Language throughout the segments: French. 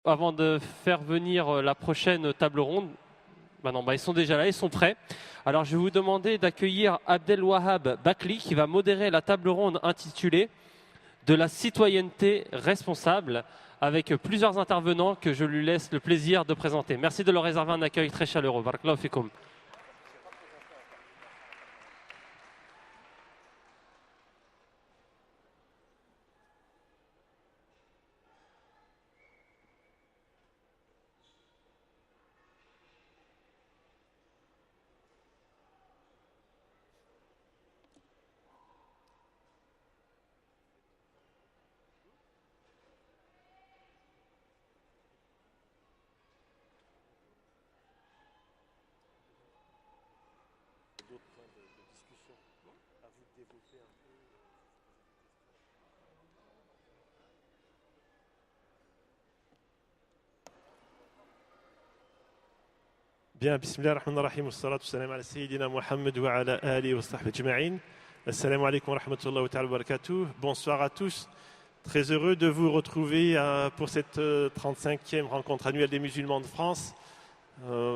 Avant de faire venir la prochaine table ronde, ils sont déjà là, ils sont prêts. Alors je vais vous demander d'accueillir Abdelwahab Bakli qui va modérer la table ronde intitulée de la citoyenneté responsable avec plusieurs intervenants que je lui laisse le plaisir de présenter. Merci de leur réserver un accueil très chaleureux. Barakallahu fikoum. Bien, bismillah ar-Rahman ar-Rahim, wassalatu wassalam ala Sayyidina Muhammad wa ala alihi wa sahbihi ajma'in. Assalamu alaikum wa rahmatullahi wa ta'ala wa barakatuh. Bonsoir à tous. Très heureux de vous retrouver pour cette 35e rencontre annuelle des musulmans de France.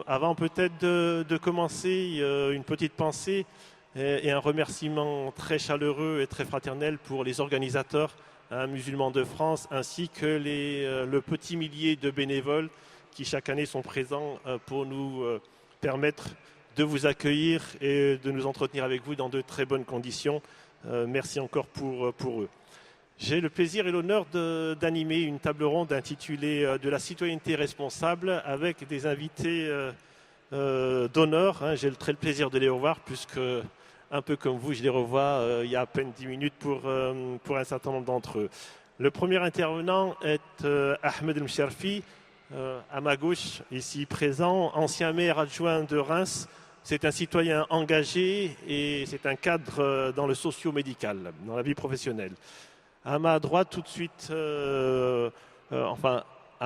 Avant peut-être de commencer, une petite pensée et un remerciement très chaleureux et très fraternel pour les organisateurs musulmans de France ainsi que le petit millier de bénévoles qui chaque année sont présents pour nous permettre de vous accueillir et de nous entretenir avec vous dans de très bonnes conditions. Merci encore pour eux. J'ai le plaisir et l'honneur d'animer une table ronde intitulée « De la citoyenneté responsable » avec des invités d'honneur. J'ai le plaisir de les revoir puisque, un peu comme vous, je les revois il y a à peine 10 minutes pour un certain nombre d'entre eux. Le premier intervenant est Ahmed El Msharfi, à ma gauche, ici présent, ancien maire adjoint de Reims. C'est un citoyen engagé et c'est un cadre dans le socio-médical, dans la vie professionnelle. À ma droite, tout de suite, à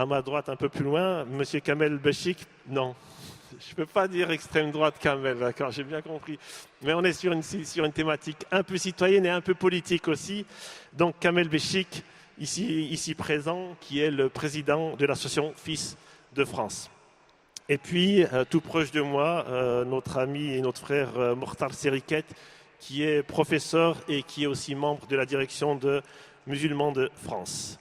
ma droite un peu plus loin, M. Kamel Béchik. Non, je ne peux pas dire extrême droite Kamel, d'accord, j'ai bien compris. Mais on est sur une thématique un peu citoyenne et un peu politique aussi. Donc Kamel Béchik, ici présent, qui est le président de l'association Fils de France. Et puis, tout proche de moi, notre ami et notre frère Mokhtar Seriket, qui est professeur et qui est aussi membre de la direction de Musulmans de France.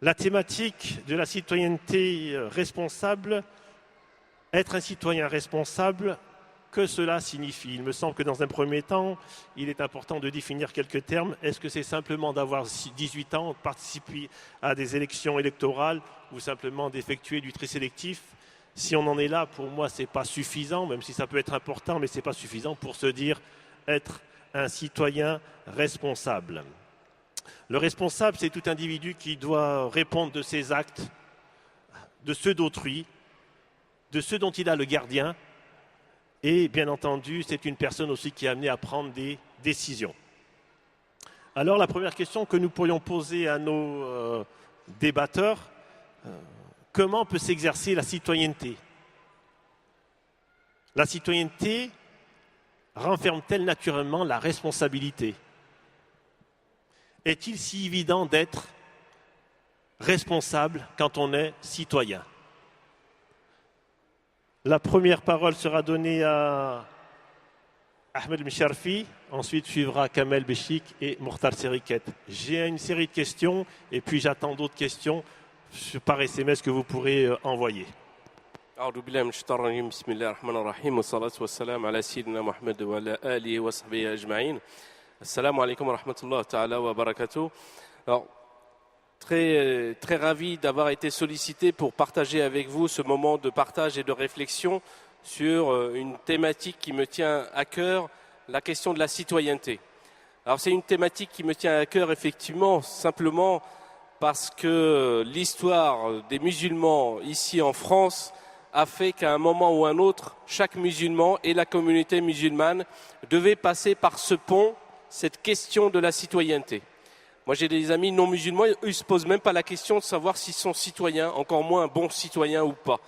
La thématique de la citoyenneté responsable, être un citoyen responsable, que cela signifie? Il me semble que dans un premier temps, il est important de définir quelques termes. Est-ce que c'est simplement d'avoir 18 ans, de participer à des élections électorales ou simplement d'effectuer du tri sélectif? Si on en est là, pour moi, ce n'est pas suffisant, même si ça peut être important, mais ce n'est pas suffisant pour se dire être un citoyen responsable. Le responsable, c'est tout individu qui doit répondre de ses actes, de ceux d'autrui, de ceux dont il a le gardien. Et bien entendu, c'est une personne aussi qui est amenée à prendre des décisions. Alors la première question que nous pourrions poser à nos débatteurs, comment peut s'exercer la citoyenneté? La citoyenneté renferme-t-elle naturellement la responsabilité? Est-il si évident d'être responsable quand on est citoyen? La première parole sera donnée à Ahmed Msharfi, ensuite suivra Kamel Béchik et Mokhtar Seriket. J'ai une série de questions et puis j'attends d'autres questions par SMS que vous pourrez envoyer. أعوذ بالله من الشيطان الرجيم بسم الله الرحمن الرحيم والصلاة والسلام على سيدنا محمد وعلى آله وصحبه أجمعين. Assalamu alaikum wa rahmatullahi ta'ala wa barakatuh. Alors, très ravi d'avoir été sollicité pour partager avec vous ce moment de partage et de réflexion sur une thématique qui me tient à cœur, la question de la citoyenneté. Alors c'est une thématique qui me tient à cœur effectivement simplement parce que l'histoire des musulmans ici en France a fait qu'à un moment ou un autre, chaque musulman et la communauté musulmane devaient passer par ce pont, cette question de la citoyenneté. Moi, j'ai des amis non musulmans, eux, ils ne se posent même pas la question de savoir s'ils sont citoyens, encore moins bons citoyens ou pas.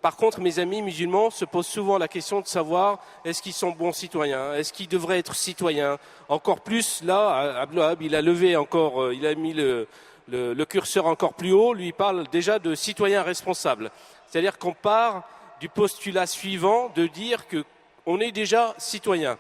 Par contre, mes amis musulmans se posent souvent la question de savoir est-ce qu'ils sont bons citoyens, est-ce qu'ils devraient être citoyens. Encore plus, là, Abdelwahab, il a levé encore, il a mis le curseur encore plus haut, lui parle déjà de citoyen responsable. C'est-à-dire qu'on part du postulat suivant de dire qu'on est déjà citoyen.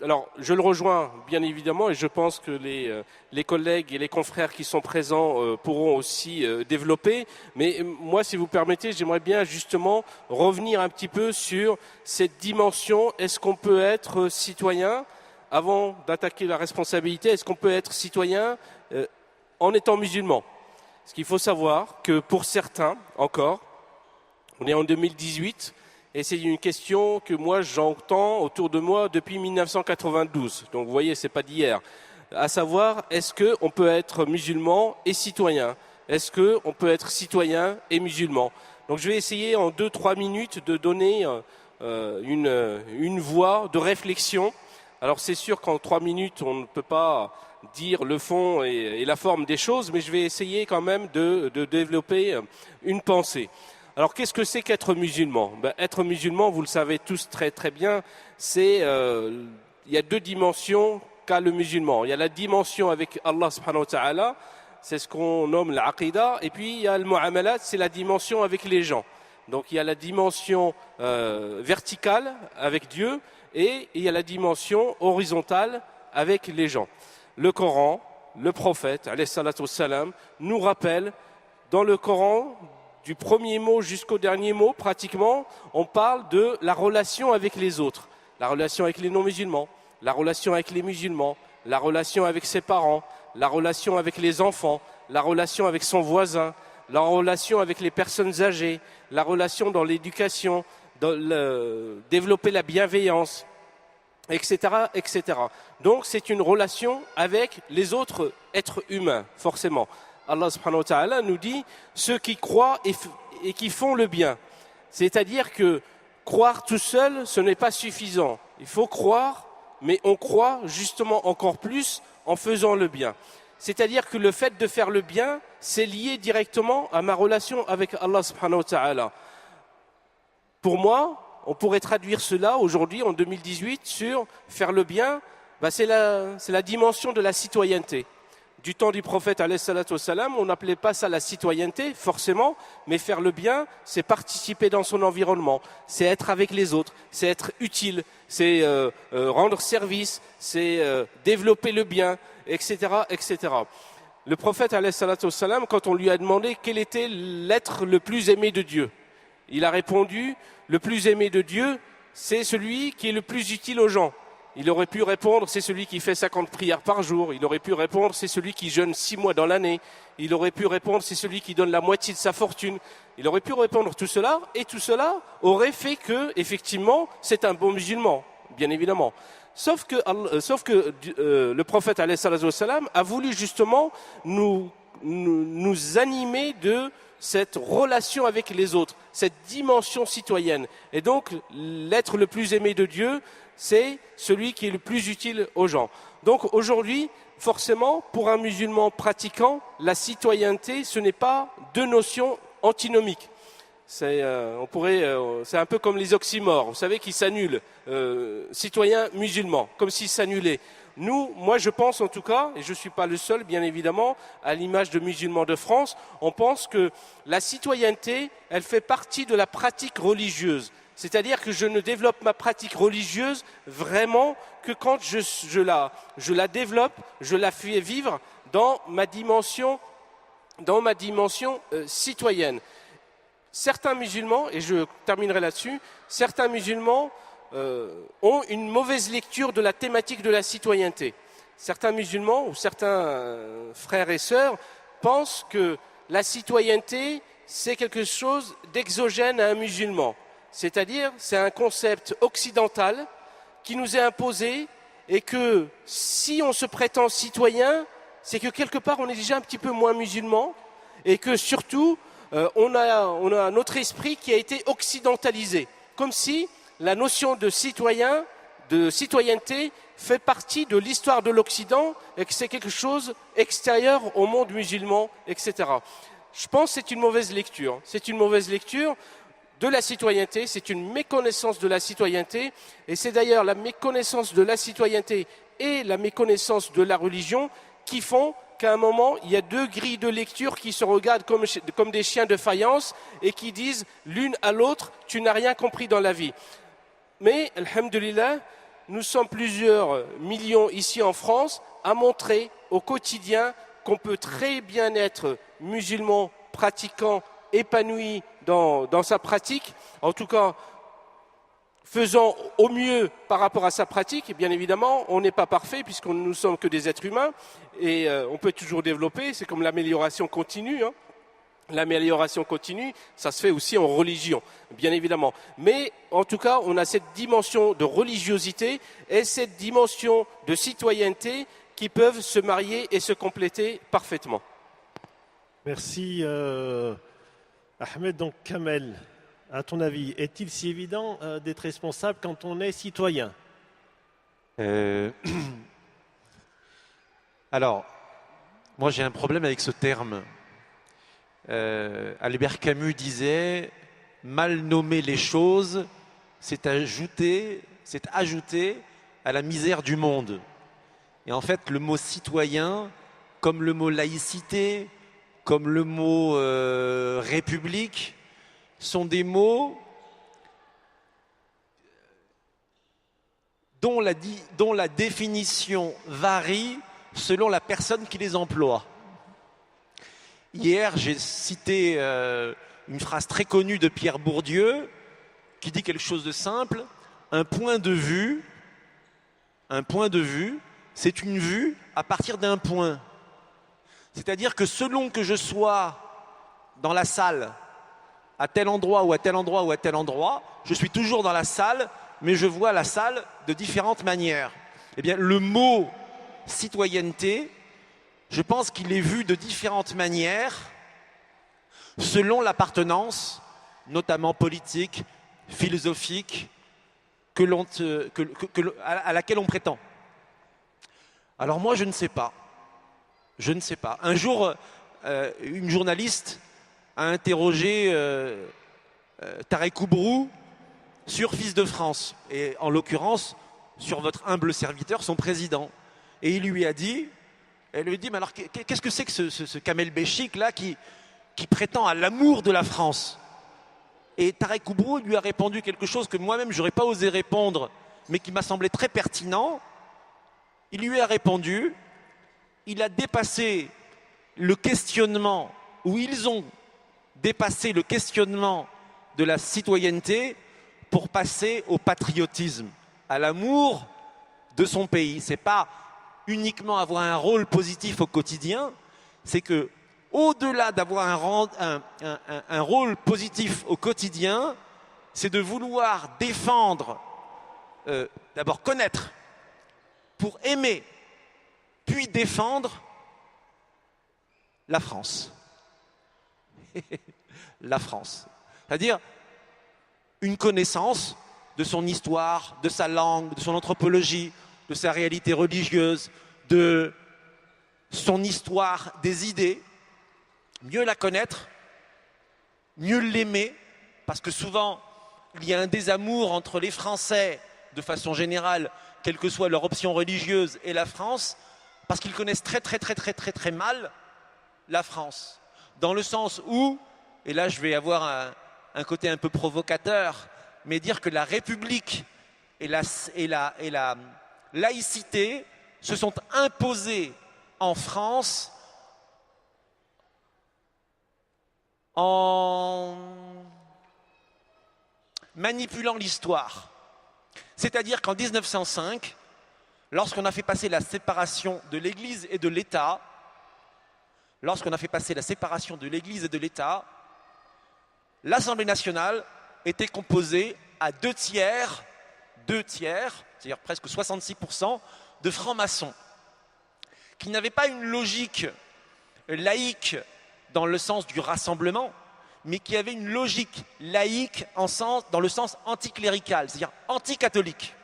Alors, je le rejoins bien évidemment et je pense que les collègues et les confrères qui sont présents pourront aussi développer. Mais moi, si vous permettez, j'aimerais bien justement revenir un petit peu sur cette dimension. Est-ce qu'on peut être citoyen avant d'attaquer la responsabilité? Est-ce qu'on peut être citoyen en étant musulman? Parce qu'il faut savoir que pour certains, encore, on est en 2018, et c'est une question que moi j'entends autour de moi depuis 1992. Donc vous voyez, c'est pas d'hier. À savoir, est-ce qu'on peut être musulman et citoyen? Est-ce qu'on peut être citoyen et musulman? Donc je vais essayer en 2-3 minutes de donner une voie de réflexion. Alors c'est sûr qu'en 3 minutes, on ne peut pas dire le fond et la forme des choses, mais je vais essayer quand même de développer une pensée. Alors, qu'est-ce que c'est qu'être musulman? Être musulman, vous le savez tous très très bien, il y a 2 dimensions qu'a le musulman. Il y a la dimension avec Allah subhanahu wa ta'ala, c'est ce qu'on nomme l'aqida, et puis il y a le mu'amalat, c'est la dimension avec les gens. Donc il y a la dimension verticale avec Dieu, et il y a la dimension horizontale avec les gens. Le Coran, le prophète, alayhi salatu wassalam, nous rappelle dans le Coran, du premier mot jusqu'au dernier mot, pratiquement, on parle de la relation avec les autres, la relation avec les non-musulmans, la relation avec les musulmans, la relation avec ses parents, la relation avec les enfants, la relation avec son voisin, la relation avec les personnes âgées, la relation dans l'éducation, développer la bienveillance, etc., etc. Donc c'est une relation avec les autres êtres humains, forcément. Allah subhanahu wa ta'ala nous dit ceux qui croient et qui font le bien. C'est-à-dire que croire tout seul, ce n'est pas suffisant. Il faut croire, mais on croit justement encore plus en faisant le bien. C'est-à-dire que le fait de faire le bien, c'est lié directement à ma relation avec Allah subhanahu wa ta'ala. Pour moi, on pourrait traduire cela aujourd'hui, en 2018, sur faire le bien, c'est la dimension de la citoyenneté. Du temps du prophète, alayhi salatu wassalam, on n'appelait pas ça la citoyenneté, forcément, mais faire le bien, c'est participer dans son environnement, c'est être avec les autres, c'est être utile, c'est rendre service, c'est développer le bien, etc., etc. Le prophète, alayhi salatu wassalam, quand on lui a demandé quel était l'être le plus aimé de Dieu, il a répondu, le plus aimé de Dieu, c'est celui qui est le plus utile aux gens. Il aurait pu répondre, c'est celui qui fait 50 prières par jour. Il aurait pu répondre, c'est celui qui jeûne 6 mois dans l'année. Il aurait pu répondre, c'est celui qui donne la moitié de sa fortune. Il aurait pu répondre tout cela, et tout cela aurait fait que, effectivement, c'est un bon musulman, bien évidemment. Sauf que le prophète, alayhi salatu wassalam, a voulu justement nous animer de cette relation avec les autres, cette dimension citoyenne. Et donc, l'être le plus aimé de Dieu, c'est celui qui est le plus utile aux gens. Donc aujourd'hui, forcément, pour un musulman pratiquant, la citoyenneté, ce n'est pas 2 notions antinomiques. C'est un peu comme les oxymores, vous savez, qui s'annulent. Citoyen musulman, comme s'ils s'annulaient. Moi je pense en tout cas, et je ne suis pas le seul bien évidemment, à l'image de Musulmans de France, on pense que la citoyenneté, elle fait partie de la pratique religieuse. C'est-à-dire que je ne développe ma pratique religieuse vraiment que quand je la développe, je la fais vivre dans ma dimension citoyenne. Certains musulmans, et je terminerai là-dessus, certains musulmans ont une mauvaise lecture de la thématique de la citoyenneté. Certains musulmans ou certains frères et sœurs pensent que la citoyenneté, c'est quelque chose d'exogène à un musulman. C'est-à-dire, c'est un concept occidental qui nous est imposé et que si on se prétend citoyen, c'est que quelque part on est déjà un petit peu moins musulman et que surtout on a notre esprit qui a été occidentalisé. Comme si la notion de citoyenneté fait partie de l'histoire de l'Occident et que c'est quelque chose extérieur au monde musulman, etc. Je pense que c'est une mauvaise lecture. C'est une mauvaise lecture de la citoyenneté, c'est une méconnaissance de la citoyenneté, et c'est d'ailleurs la méconnaissance de la citoyenneté et la méconnaissance de la religion qui font qu'à un moment, il y a deux grilles de lecture qui se regardent comme des chiens de faïence et qui disent l'une à l'autre, tu n'as rien compris dans la vie. Mais, alhamdulillah, nous sommes plusieurs millions ici en France à montrer au quotidien qu'on peut très bien être musulman, pratiquant, épanoui dans sa pratique. En tout cas, faisant au mieux par rapport à sa pratique. Et bien évidemment, on n'est pas parfait puisque nous ne sommes que des êtres humains et on peut toujours développer. C'est comme l'amélioration continue. L'amélioration continue, ça se fait aussi en religion, bien évidemment. Mais en tout cas, on a cette dimension de religiosité et cette dimension de citoyenneté qui peuvent se marier et se compléter parfaitement. Merci Ahmed. Donc Kamel, à ton avis, est-il si évident d'être responsable quand on est citoyen? Alors, moi j'ai un problème avec ce terme. Albert Camus disait « Mal nommer les choses, c'est ajouter à la misère du monde ». Et en fait, le mot citoyen, comme le mot laïcité, comme le mot république, sont des mots dont la définition varie selon la personne qui les emploie. Hier, j'ai cité une phrase très connue de Pierre Bourdieu qui dit quelque chose de simple. Un point de vue, c'est une vue à partir d'un point. C'est-à-dire que selon que je sois dans la salle, à tel endroit ou à tel endroit ou à tel endroit, je suis toujours dans la salle, mais je vois la salle de différentes manières. Eh bien, le mot citoyenneté, je pense qu'il est vu de différentes manières selon l'appartenance, notamment politique, philosophique, à laquelle on prétend. Alors moi, je ne sais pas. Un jour, une journaliste a interrogé Tarek Oubrou sur Fils de France, et en l'occurrence sur votre humble serviteur, son président. Et elle lui dit, mais alors qu'est-ce que c'est que ce Kamel Béchik là qui prétend à l'amour de la France? Et Tarek Oubrou lui a répondu quelque chose que moi-même j'aurais pas osé répondre, mais qui m'a semblé très pertinent. Il lui a répondu, il a dépassé le questionnement, ou ils ont dépassé le questionnement de la citoyenneté pour passer au patriotisme, à l'amour de son pays. C'est pas uniquement avoir un rôle positif au quotidien, c'est que au-delà d'avoir un rôle positif au quotidien, c'est de vouloir défendre, d'abord connaître, pour aimer, puis défendre la France. La France. C'est-à-dire une connaissance de son histoire, de sa langue, de son anthropologie, de sa réalité religieuse, de son histoire des idées, mieux la connaître, mieux l'aimer, parce que souvent il y a un désamour entre les Français, de façon générale, quelle que soit leur option religieuse, et la France, parce qu'ils connaissent très mal la France. Dans le sens où, et là je vais avoir un côté un peu provocateur, mais dire que la République et la laïcité se sont imposées en France en manipulant l'histoire. C'est-à-dire qu'en 1905, lorsqu'on a fait passer la séparation de l'Église et de l'État, l'Assemblée nationale était composée à deux tiers, c'est-à-dire presque 66% de francs-maçons, qui n'avaient pas une logique laïque dans le sens du rassemblement, mais qui avaient une logique laïque dans le sens anticlérical, c'est-à-dire anticatholique.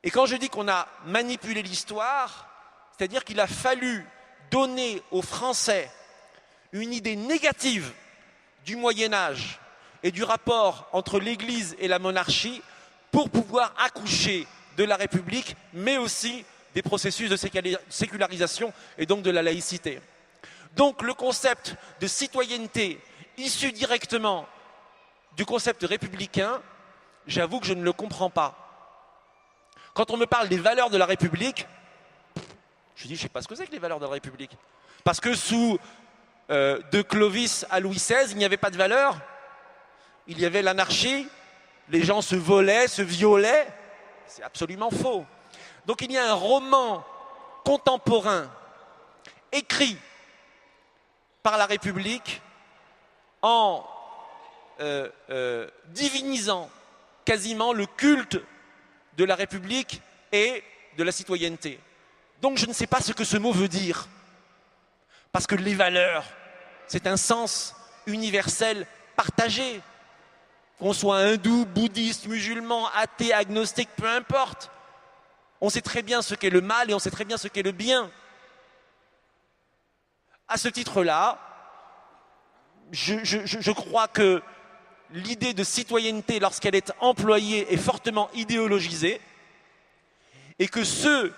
Et quand je dis qu'on a manipulé l'histoire, c'est-à-dire qu'il a fallu donner aux Français une idée négative du Moyen-Âge et du rapport entre l'Église et la monarchie pour pouvoir accoucher de la République, mais aussi des processus de sécularisation et donc de la laïcité. Donc le concept de citoyenneté issu directement du concept républicain, j'avoue que je ne le comprends pas. Quand on me parle des valeurs de la République, je dis je ne sais pas ce que c'est que les valeurs de la République. Parce que sous de Clovis à Louis XVI, il n'y avait pas de valeurs, il y avait l'anarchie, les gens se volaient, se violaient, c'est absolument faux. Donc il y a un roman contemporain écrit par la République en divinisant quasiment le culte de la République et de la citoyenneté. Donc je ne sais pas ce que ce mot veut dire. Parce que les valeurs, c'est un sens universel partagé. Qu'on soit hindou, bouddhiste, musulman, athée, agnostique, peu importe. On sait très bien ce qu'est le mal et on sait très bien ce qu'est le bien. À ce titre-là, je crois que l'idée de citoyenneté, lorsqu'elle est employée, est fortement idéologisée et que ceux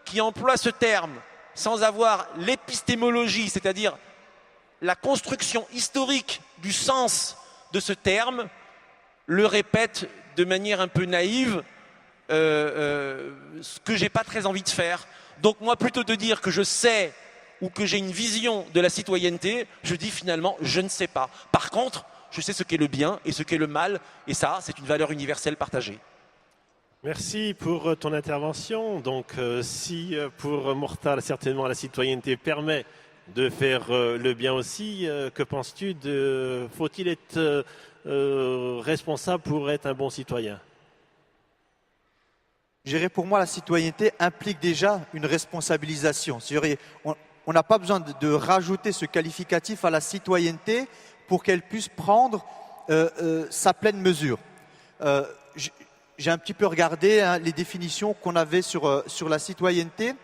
qui emploient ce terme sans avoir l'épistémologie, c'est-à-dire la construction historique du sens de ce terme, le répètent de manière un peu naïve, ce que j'ai pas très envie de faire. Donc moi, plutôt de dire que je sais ou que j'ai une vision de la citoyenneté, je dis finalement, je ne sais pas. Par contre, je sais ce qu'est le bien et ce qu'est le mal, et ça, c'est une valeur universelle partagée. Merci pour ton intervention. Donc, si pour Mortal, certainement, la citoyenneté permet de faire le bien aussi, que penses-tu de faut-il être responsable pour être un bon citoyen? Je dirais pour moi, la citoyenneté implique déjà une responsabilisation. On n'a pas besoin de rajouter ce qualificatif à la citoyenneté pour qu'elle puisse prendre sa pleine mesure. J'ai un petit peu regardé les définitions qu'on avait sur la citoyenneté.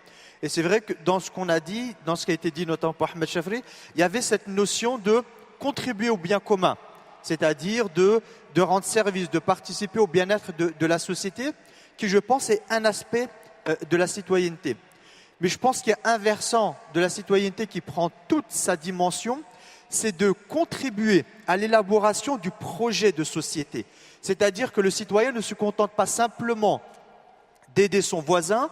Et c'est vrai que dans ce qu'on a dit, dans ce qui a été dit notamment par Ahmed Chafri, il y avait cette notion de contribuer au bien commun, c'est-à-dire de rendre service, de participer au bien-être de la société, qui je pense est un aspect de la citoyenneté. Mais je pense qu'il y a un versant de la citoyenneté qui prend toute sa dimension, c'est de contribuer à l'élaboration du projet de société. C'est-à-dire que le citoyen ne se contente pas simplement d'aider son voisin,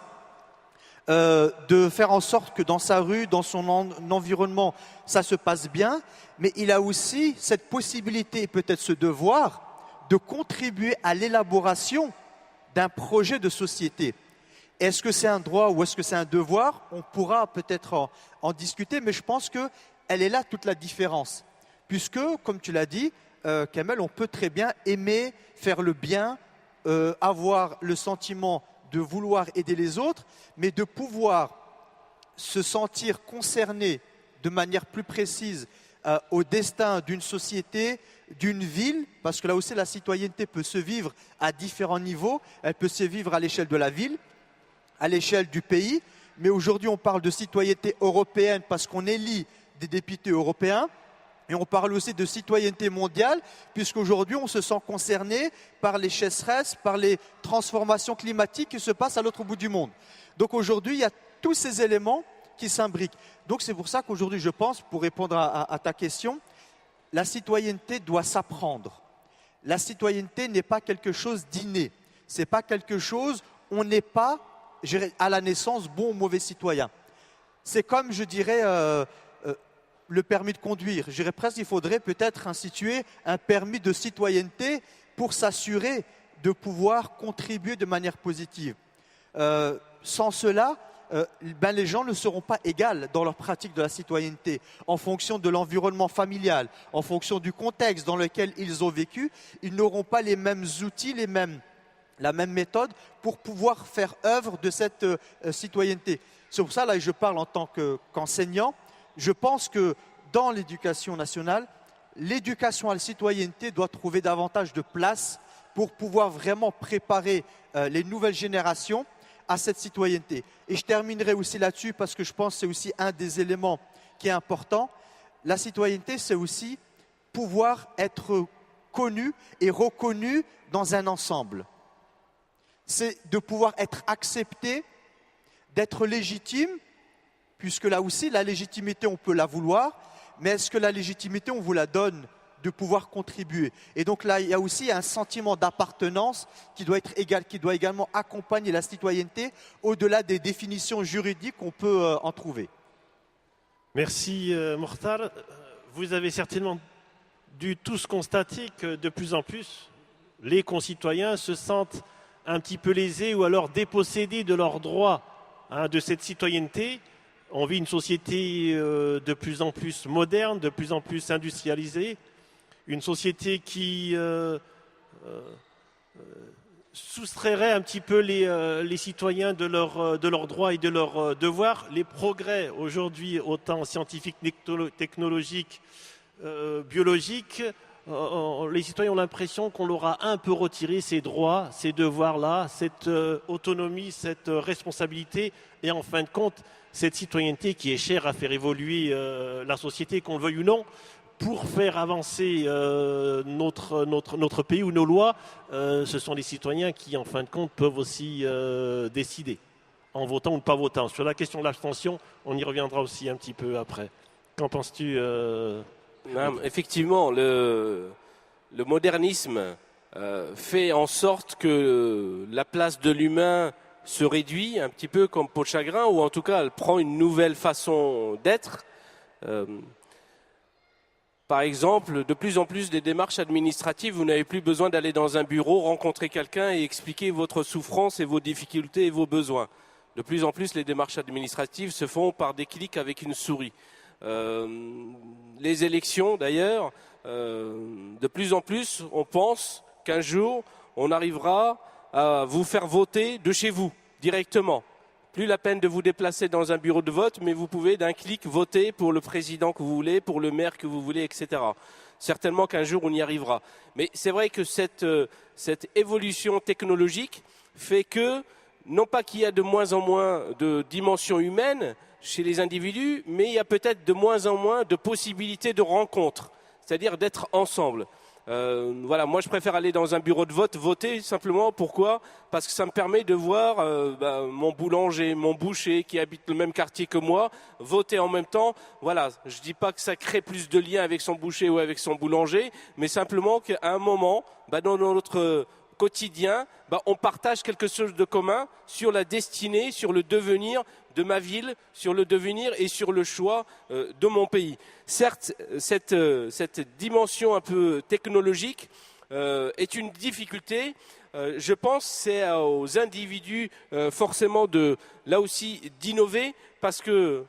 de faire en sorte que dans sa rue, dans son environnement, ça se passe bien, mais il a aussi cette possibilité, peut-être ce devoir, de contribuer à l'élaboration d'un projet de société. Est-ce que c'est un droit ou est-ce que c'est un devoir? On pourra peut-être en discuter, mais je pense qu'elle est là toute la différence. Puisque, comme tu l'as dit, Kamel, on peut très bien aimer, faire le bien, avoir le sentiment de vouloir aider les autres, mais de pouvoir se sentir concerné de manière plus précise au destin d'une société, d'une ville, parce que là aussi la citoyenneté peut se vivre à différents niveaux, elle peut se vivre à l'échelle de la ville, à l'échelle du pays, mais aujourd'hui on parle de citoyenneté européenne parce qu'on élit des députés européens, et on parle aussi de citoyenneté mondiale, puisqu'aujourd'hui on se sent concerné par les sécheresses, par les transformations climatiques qui se passent à l'autre bout du monde. Donc aujourd'hui il y a tous ces éléments qui s'imbriquent. Donc c'est pour ça qu'aujourd'hui je pense, pour répondre à ta question, la citoyenneté doit s'apprendre. La citoyenneté n'est pas quelque chose d'inné. C'est pas quelque chose, on n'est pas à la naissance bon ou mauvais citoyen. C'est comme, je dirais, le permis de conduire. Je dirais presque qu'il faudrait peut-être instituer un permis de citoyenneté pour s'assurer de pouvoir contribuer de manière positive. Sans cela, les gens ne seront pas égaux dans leur pratique de la citoyenneté. En fonction de l'environnement familial, en fonction du contexte dans lequel ils ont vécu, ils n'auront pas les mêmes outils, la même méthode pour pouvoir faire œuvre de cette citoyenneté. C'est pour ça, là, je parle en tant qu'enseignant. Je pense que dans l'éducation nationale, l'éducation à la citoyenneté doit trouver davantage de place pour pouvoir vraiment préparer les nouvelles générations à cette citoyenneté. Et je terminerai aussi là-dessus parce que je pense que c'est aussi un des éléments qui est important. La citoyenneté, c'est aussi pouvoir être connu et reconnu dans un ensemble. C'est de pouvoir être accepté d'être légitime, puisque là aussi, la légitimité, on peut la vouloir, mais est-ce que la légitimité, on vous la donne de pouvoir contribuer? Et donc là, il y a aussi un sentiment d'appartenance qui doit également accompagner la citoyenneté au-delà des définitions juridiques qu'on peut en trouver. Merci Mortar. Vous avez certainement dû tous constater que de plus en plus, les concitoyens se sentent un petit peu lésés ou alors dépossédés de leurs droits, de cette citoyenneté. On vit une société de plus en plus moderne, de plus en plus industrialisée, une société qui soustrairait un petit peu les citoyens de leurs droits et de leurs devoirs. Les progrès aujourd'hui, autant scientifiques, technologiques, biologiques, les citoyens ont l'impression qu'on leur a un peu retiré ces droits, ces devoirs-là, cette autonomie, cette responsabilité et en fin de compte, cette citoyenneté qui est chère à faire évoluer la société, qu'on le veuille ou non, pour faire avancer notre pays ou nos lois, ce sont les citoyens qui, en fin de compte, peuvent aussi décider, en votant ou pas votant. Sur la question de l'abstention, on y reviendra aussi un petit peu après. Qu'en penses-tu Non, effectivement, le modernisme fait en sorte que la place de l'humain se réduit un petit peu comme peau de chagrin, ou en tout cas, elle prend une nouvelle façon d'être. Par exemple, de plus en plus des démarches administratives, vous n'avez plus besoin d'aller dans un bureau, rencontrer quelqu'un et expliquer votre souffrance et vos difficultés et vos besoins. De plus en plus, les démarches administratives se font par des clics avec une souris. Les élections, d'ailleurs, de plus en plus, on pense qu'un jour, on arrivera à vous faire voter de chez vous, directement. Plus la peine de vous déplacer dans un bureau de vote, mais vous pouvez d'un clic voter pour le président que vous voulez, pour le maire que vous voulez, etc. Certainement qu'un jour on y arrivera. Mais c'est vrai que cette évolution technologique fait que, non pas qu'il y a de moins en moins de dimension humaine chez les individus, mais il y a peut-être de moins en moins de possibilités de rencontres, c'est-à-dire d'être ensemble. Voilà, moi je préfère aller dans un bureau de vote, voter simplement. Pourquoi? Parce que ça me permet de voir mon boulanger, mon boucher qui habite le même quartier que moi, voter en même temps. Voilà, je dis pas que ça crée plus de liens avec son boucher ou avec son boulanger, mais simplement qu'à un moment, dans notre quotidien, on partage quelque chose de commun sur la destinée, sur le devenir de ma ville, sur le devenir et sur le choix de mon pays. Certes, cette dimension un peu technologique est une difficulté. Je pense que c'est aux individus forcément là aussi d'innover, parce que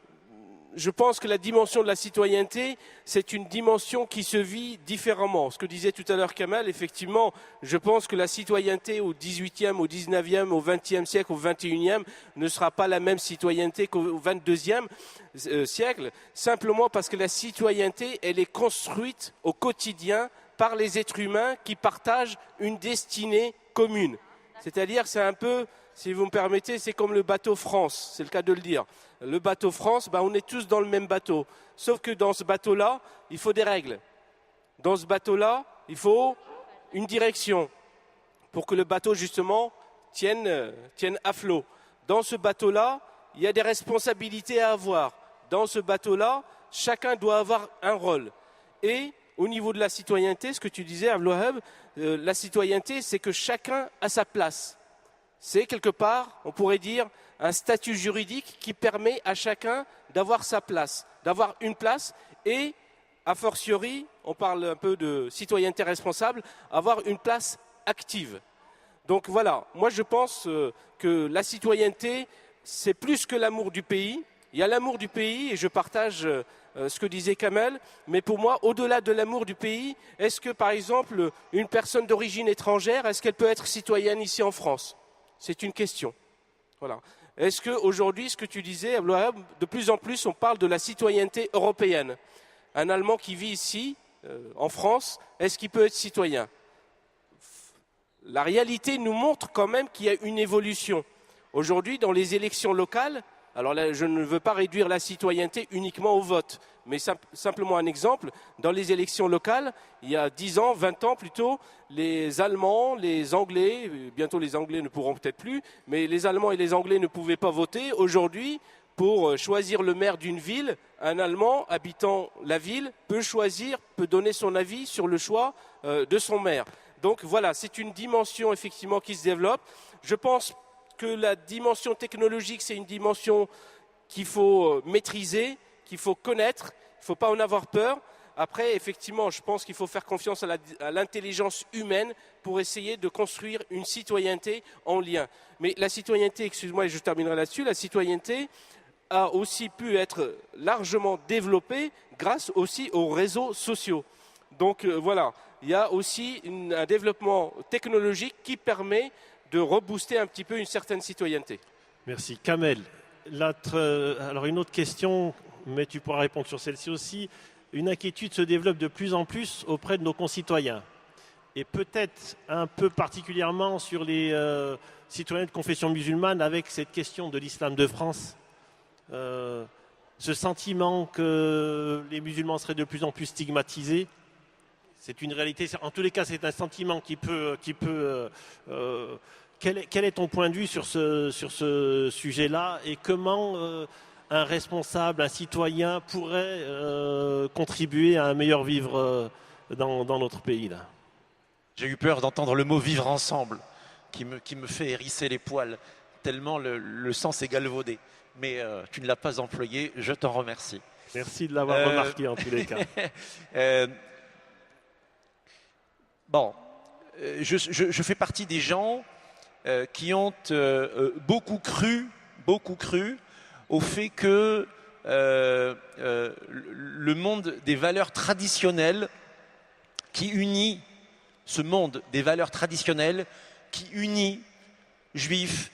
je pense que la dimension de la citoyenneté, c'est une dimension qui se vit différemment. Ce que disait tout à l'heure Kamal, effectivement, je pense que la citoyenneté au 18e, au 19e, au 20e siècle, au 21e ne sera pas la même citoyenneté qu'au 22e siècle, simplement parce que la citoyenneté, elle est construite au quotidien par les êtres humains qui partagent une destinée commune. C'est-à-dire, c'est un peu, si vous me permettez, c'est comme le bateau France, c'est le cas de le dire. Le bateau France, on est tous dans le même bateau. Sauf que dans ce bateau-là, il faut des règles. Dans ce bateau-là, il faut une direction pour que le bateau, justement, tienne à flot. Dans ce bateau-là, il y a des responsabilités à avoir. Dans ce bateau-là, chacun doit avoir un rôle. Et au niveau de la citoyenneté, ce que tu disais, Abdelwahab, la citoyenneté, c'est que chacun a sa place. C'est quelque part, on pourrait dire, un statut juridique qui permet à chacun d'avoir sa place, d'avoir une place et, a fortiori, on parle un peu de citoyenneté responsable, avoir une place active. Donc voilà, moi je pense que la citoyenneté, c'est plus que l'amour du pays. Il y a l'amour du pays et je partage ce que disait Kamel, mais pour moi, au-delà de l'amour du pays, est-ce que par exemple, une personne d'origine étrangère, est-ce qu'elle peut être citoyenne ici en France? C'est une question. Voilà. Est-ce qu'aujourd'hui, ce que tu disais, de plus en plus, on parle de la citoyenneté européenne. Un Allemand qui vit ici, en France, est-ce qu'il peut être citoyen? La réalité nous montre quand même qu'il y a une évolution. Aujourd'hui, dans les élections locales, Alors là, je ne veux pas réduire la citoyenneté uniquement au vote, mais simplement un exemple. Dans les élections locales, il y a 10 ans, 20 ans plutôt, les Allemands, les Anglais, bientôt les Anglais ne pourront peut-être plus, mais les Allemands et les Anglais ne pouvaient pas voter. Aujourd'hui, pour choisir le maire d'une ville, un Allemand habitant la ville peut choisir, peut donner son avis sur le choix de son maire. Donc voilà, c'est une dimension effectivement qui se développe. Je pense que la dimension technologique, c'est une dimension qu'il faut maîtriser, qu'il faut connaître, il ne faut pas en avoir peur. Après, effectivement, je pense qu'il faut faire confiance à l'intelligence humaine pour essayer de construire une citoyenneté en lien. Mais la citoyenneté, excuse-moi et je terminerai là-dessus, la citoyenneté a aussi pu être largement développée grâce aussi aux réseaux sociaux. Donc voilà, il y a aussi un développement technologique qui permet de rebooster un petit peu une certaine citoyenneté. Merci. Kamel, alors une autre question, mais tu pourras répondre sur celle-ci aussi. Une inquiétude se développe de plus en plus auprès de nos concitoyens. Et peut-être un peu particulièrement sur les citoyens de confession musulmane avec cette question de l'islam de France. Ce sentiment que les musulmans seraient de plus en plus stigmatisés. C'est une réalité. En tous les cas, c'est un sentiment qui peut quel est ton point de vue sur ce sujet-là et comment un responsable, un citoyen pourrait contribuer à un meilleur vivre dans notre pays là? J'ai eu peur d'entendre le mot vivre ensemble qui me fait hérisser les poils tellement le sang s'est galvaudé. Mais tu ne l'as pas employé, je t'en remercie. Merci de l'avoir remarqué en tous les cas. Je fais partie des gens qui ont beaucoup cru au fait que le monde des valeurs traditionnelles qui unit ce monde des valeurs traditionnelles qui unit juifs,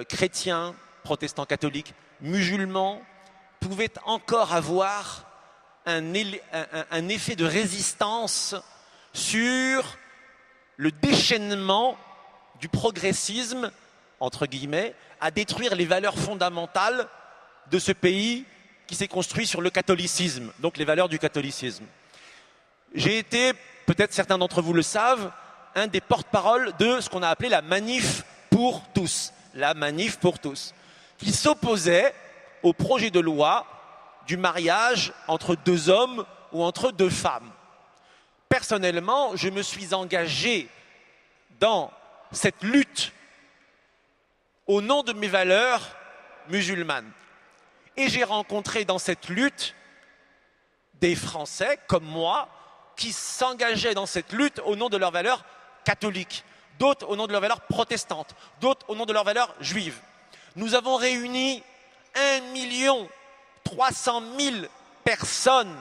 chrétiens, protestants catholiques, musulmans, pouvait encore avoir un effet de résistance sur le déchaînement du progressisme, entre guillemets, à détruire les valeurs fondamentales de ce pays qui s'est construit sur le catholicisme, donc les valeurs du catholicisme. J'ai été, peut-être certains d'entre vous le savent, un des porte-parole de ce qu'on a appelé la manif pour tous. La manif pour tous, qui s'opposait au projet de loi du mariage entre deux hommes ou entre deux femmes. Personnellement, je me suis engagé dans cette lutte au nom de mes valeurs musulmanes. Et j'ai rencontré dans cette lutte des Français comme moi qui s'engageaient dans cette lutte au nom de leurs valeurs catholiques, d'autres au nom de leurs valeurs protestantes, d'autres au nom de leurs valeurs juives. Nous avons réuni 1 300 000 personnes.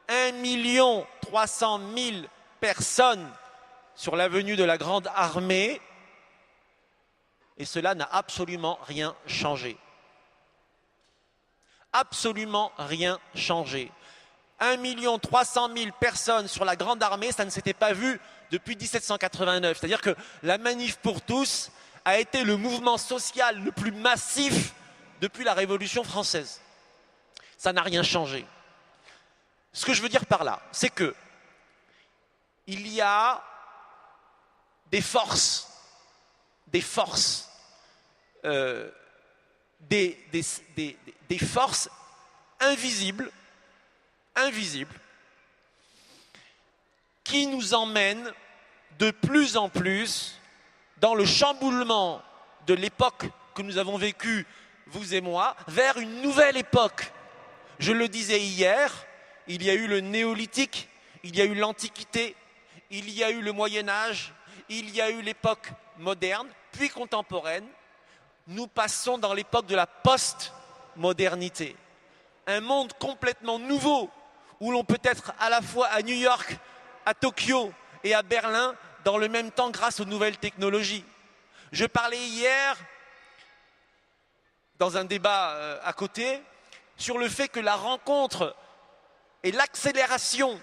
1 300 000 personnes sur l'avenue de la Grande Armée. Et cela n'a absolument rien changé. Absolument rien changé. 1 300 000 personnes sur la Grande Armée, ça ne s'était pas vu depuis 1789. C'est-à-dire que la manif pour tous a été le mouvement social le plus massif depuis la Révolution française. Ça n'a rien changé. Ce que je veux dire par là, c'est que il y a des forces, des forces invisibles, qui nous emmènent de plus en plus dans le chamboulement de l'époque que nous avons vécue, vous et moi, vers une nouvelle époque. Je le disais hier, il y a eu le néolithique, il y a eu l'Antiquité, il y a eu le Moyen-Âge, il y a eu l'époque moderne, puis contemporaine. Nous passons dans l'époque de la post-modernité. Un monde complètement nouveau, où l'on peut être à la fois à New York, à Tokyo et à Berlin dans le même temps grâce aux nouvelles technologies. Je parlais hier, dans un débat à côté, sur le fait que la rencontre et l'accélération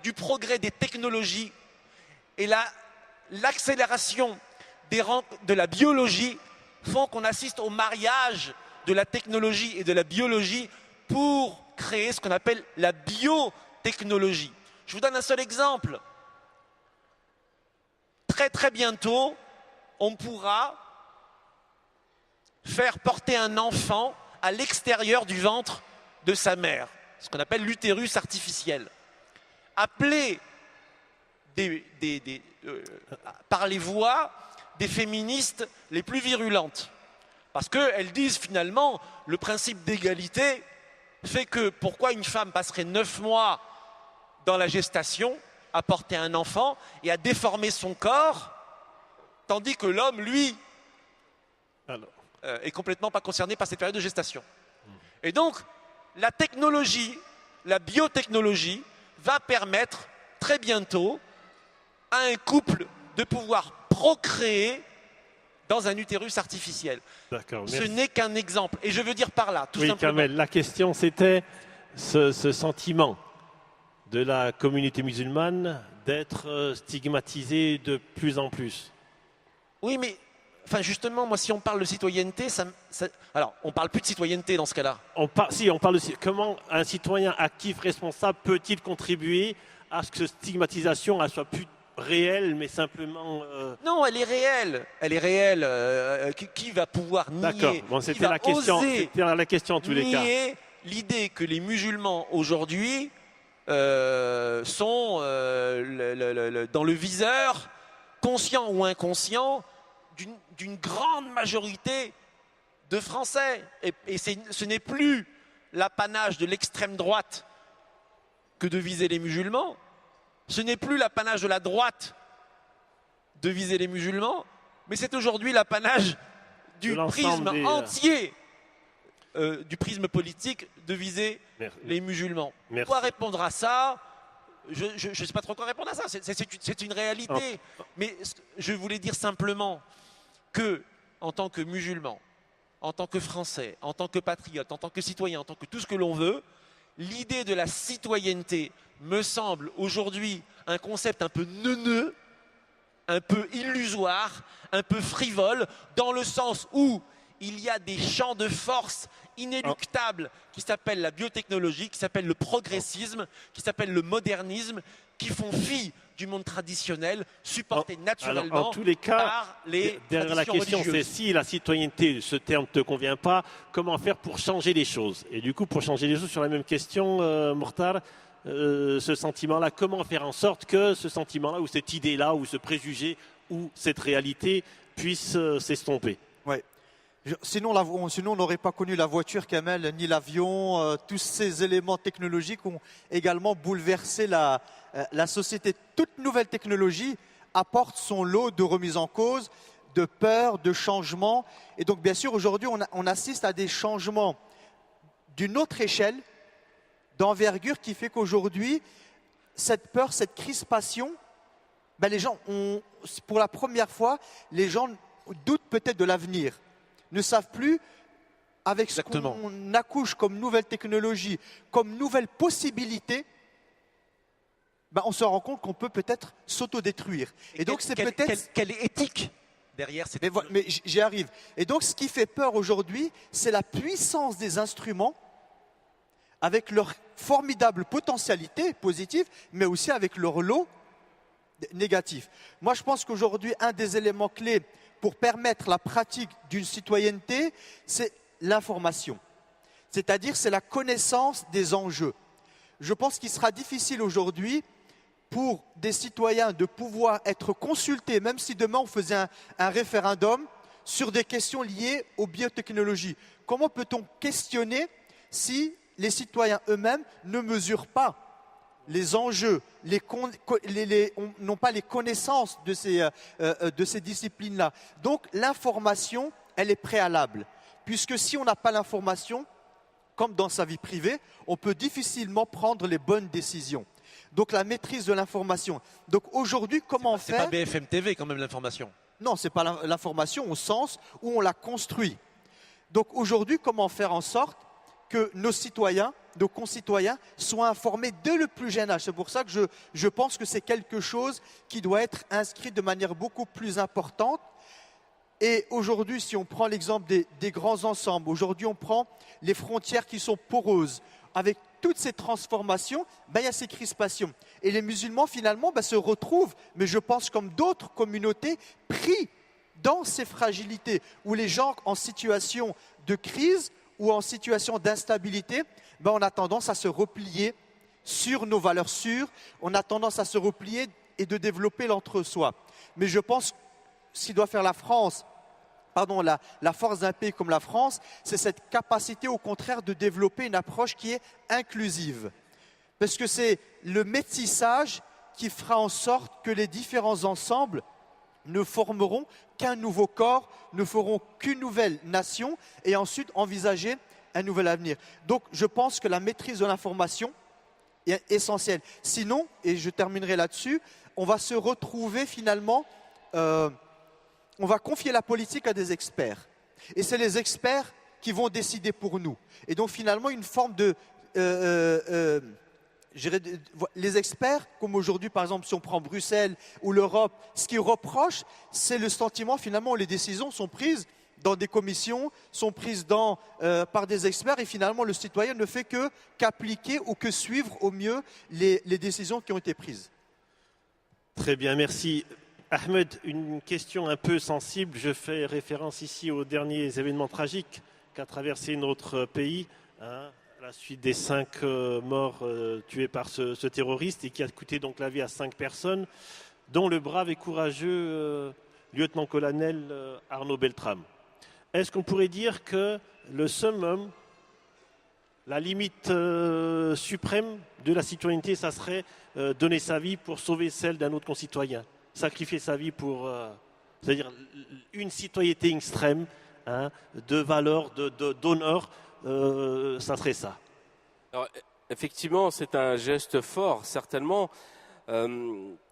du progrès des technologies et l'accélération de la biologie font qu'on assiste au mariage de la technologie et de la biologie pour créer ce qu'on appelle la biotechnologie. Je vous donne un seul exemple. Très très bientôt, on pourra faire porter un enfant à l'extérieur du ventre de sa mère, ce qu'on appelle l'utérus artificiel. Appelé par les voix des féministes les plus virulentes. Parce qu'elles disent finalement, le principe d'égalité fait que pourquoi une femme passerait 9 mois dans la gestation à porter un enfant et à déformer son corps, tandis que l'homme, lui, est complètement pas concerné par cette période de gestation. Et donc, la technologie, la biotechnologie, va permettre très bientôt à un couple de pouvoir procréer dans un utérus artificiel. D'accord, Ce merci. n'est qu'un exemple. Et je veux dire par là, tout Oui, simplement. Kamel, la question c'était ce sentiment de la communauté musulmane d'être stigmatisée de plus en plus. Oui, mais enfin justement, moi, si on parle de citoyenneté, alors on parle plus de citoyenneté dans ce cas-là. On parle de comment un citoyen actif responsable peut-il contribuer à ce que cette stigmatisation elle soit plus réelle, mais simplement. Non, elle est réelle. Elle est réelle. Qui va pouvoir nier? D'accord. Bon, qui c'était va la question. oser C'était la question en tous les cas. nier l'idée que les musulmans aujourd'hui sont dans le viseur, conscient ou inconscient, d'une grande majorité de Français. Et ce n'est plus l'apanage de l'extrême droite que de viser les musulmans. Ce n'est plus l'apanage de la droite de viser les musulmans, mais c'est aujourd'hui l'apanage du prisme entier, du prisme politique de viser les musulmans. Merci. Quoi répondre à ça? Je ne sais pas trop quoi répondre à ça, c'est une réalité. Mais je voulais dire simplement que, en tant que musulman, en tant que Français, en tant que patriote, en tant que citoyen, en tant que tout ce que l'on veut, l'idée de la citoyenneté me semble aujourd'hui un concept un peu neuneux, un peu illusoire, un peu frivole, dans le sens où il y a des champs de force inéluctables qui s'appellent la biotechnologie, qui s'appellent le progressisme, qui s'appellent le modernisme, qui font fi du monde traditionnel, supporté naturellement en tous les cas, par les derrière la traditions question, c'est religieuses. si la citoyenneté, ce terme ne te convient pas, comment faire pour changer les choses? Et du coup, pour changer les choses, sur la même question, Mortar, ce sentiment-là, comment faire en sorte que ce sentiment-là, ou cette idée-là, ou ce préjugé, ou cette réalité puisse s'estomper? Ouais. Sinon, on n'aurait pas connu la voiture, Kamel, ni l'avion. Tous ces éléments technologiques ont également bouleversé la société. Toute nouvelle technologie apporte son lot de remise en cause, de peur, de changement. Et donc, bien sûr, aujourd'hui, on assiste à des changements d'une autre échelle, d'envergure, qui fait qu'aujourd'hui, cette peur, cette crispation, les gens pour la première fois, les gens doutent peut-être de l'avenir. Ne savent plus, avec ce qu'on accouche comme nouvelle technologie, comme nouvelle possibilité, on se rend compte qu'on peut peut-être s'autodétruire. Et donc c'est peut-être... Quelle éthique derrière cette... Mais j'y arrive. Et donc ce qui fait peur aujourd'hui, c'est la puissance des instruments, avec leur formidable potentialité positive, mais aussi avec leur lot négatif. Moi je pense qu'aujourd'hui, un des éléments clés pour permettre la pratique d'une citoyenneté, c'est l'information. C'est-à-dire, c'est la connaissance des enjeux. Je pense qu'il sera difficile aujourd'hui pour des citoyens de pouvoir être consultés, même si demain on faisait un référendum sur des questions liées aux biotechnologies. Comment peut-on questionner si les citoyens eux-mêmes ne mesurent pas les enjeux, n'ont pas les connaissances de ces disciplines-là. Donc l'information, elle est préalable. Puisque si on n'a pas l'information, comme dans sa vie privée, on peut difficilement prendre les bonnes décisions. Donc la maîtrise de l'information. Donc aujourd'hui, comment faire? C'est pas BFM TV quand même l'information. Non, ce n'est pas l'information au sens où on la construit. Donc aujourd'hui, comment faire en sorte que nos citoyens, nos concitoyens soient informés dès le plus jeune âge? C'est pour ça que je pense que c'est quelque chose qui doit être inscrit de manière beaucoup plus importante. Et aujourd'hui, si on prend l'exemple des grands ensembles, aujourd'hui on prend les frontières qui sont poreuses. Avec toutes ces transformations, il y a ces crispations. Et les musulmans, finalement, se retrouvent, mais je pense comme d'autres communautés, pris dans ces fragilités, où les gens en situation de crise ou en situation d'instabilité, on a tendance à se replier sur nos valeurs sûres, on a tendance à se replier et de développer l'entre-soi. Mais je pense que ce qui doit faire la force d'un pays comme la France, c'est cette capacité au contraire de développer une approche qui est inclusive. Parce que c'est le métissage qui fera en sorte que les différents ensembles ne formeront qu'un nouveau corps, ne feront qu'une nouvelle nation et ensuite envisager un nouvel avenir. Donc je pense que la maîtrise de l'information est essentielle. Sinon, et je terminerai là-dessus, on va se retrouver finalement, on va confier la politique à des experts. Et c'est les experts qui vont décider pour nous. Et donc finalement une forme de... les experts, comme aujourd'hui par exemple si on prend Bruxelles ou l'Europe, ce qu'ils reprochent, c'est le sentiment finalement où les décisions sont prises dans des commissions, sont prises par des experts et finalement le citoyen ne fait qu'appliquer ou que suivre au mieux les décisions qui ont été prises. Très bien, merci. Ahmed, une question un peu sensible. Je fais référence ici aux derniers événements tragiques qu'a traversé notre pays, à la suite des 5 morts tués par ce terroriste et qui a coûté donc la vie à 5 personnes, dont le brave et courageux lieutenant-colonel Arnaud Beltrame. Est-ce qu'on pourrait dire que le summum, la limite suprême de la citoyenneté, ça serait donner sa vie pour sauver celle d'un autre concitoyen, sacrifier sa vie pour, c'est-à-dire une citoyenneté extrême, de valeur, d'honneur, ça serait ça. Alors, effectivement, c'est un geste fort, certainement.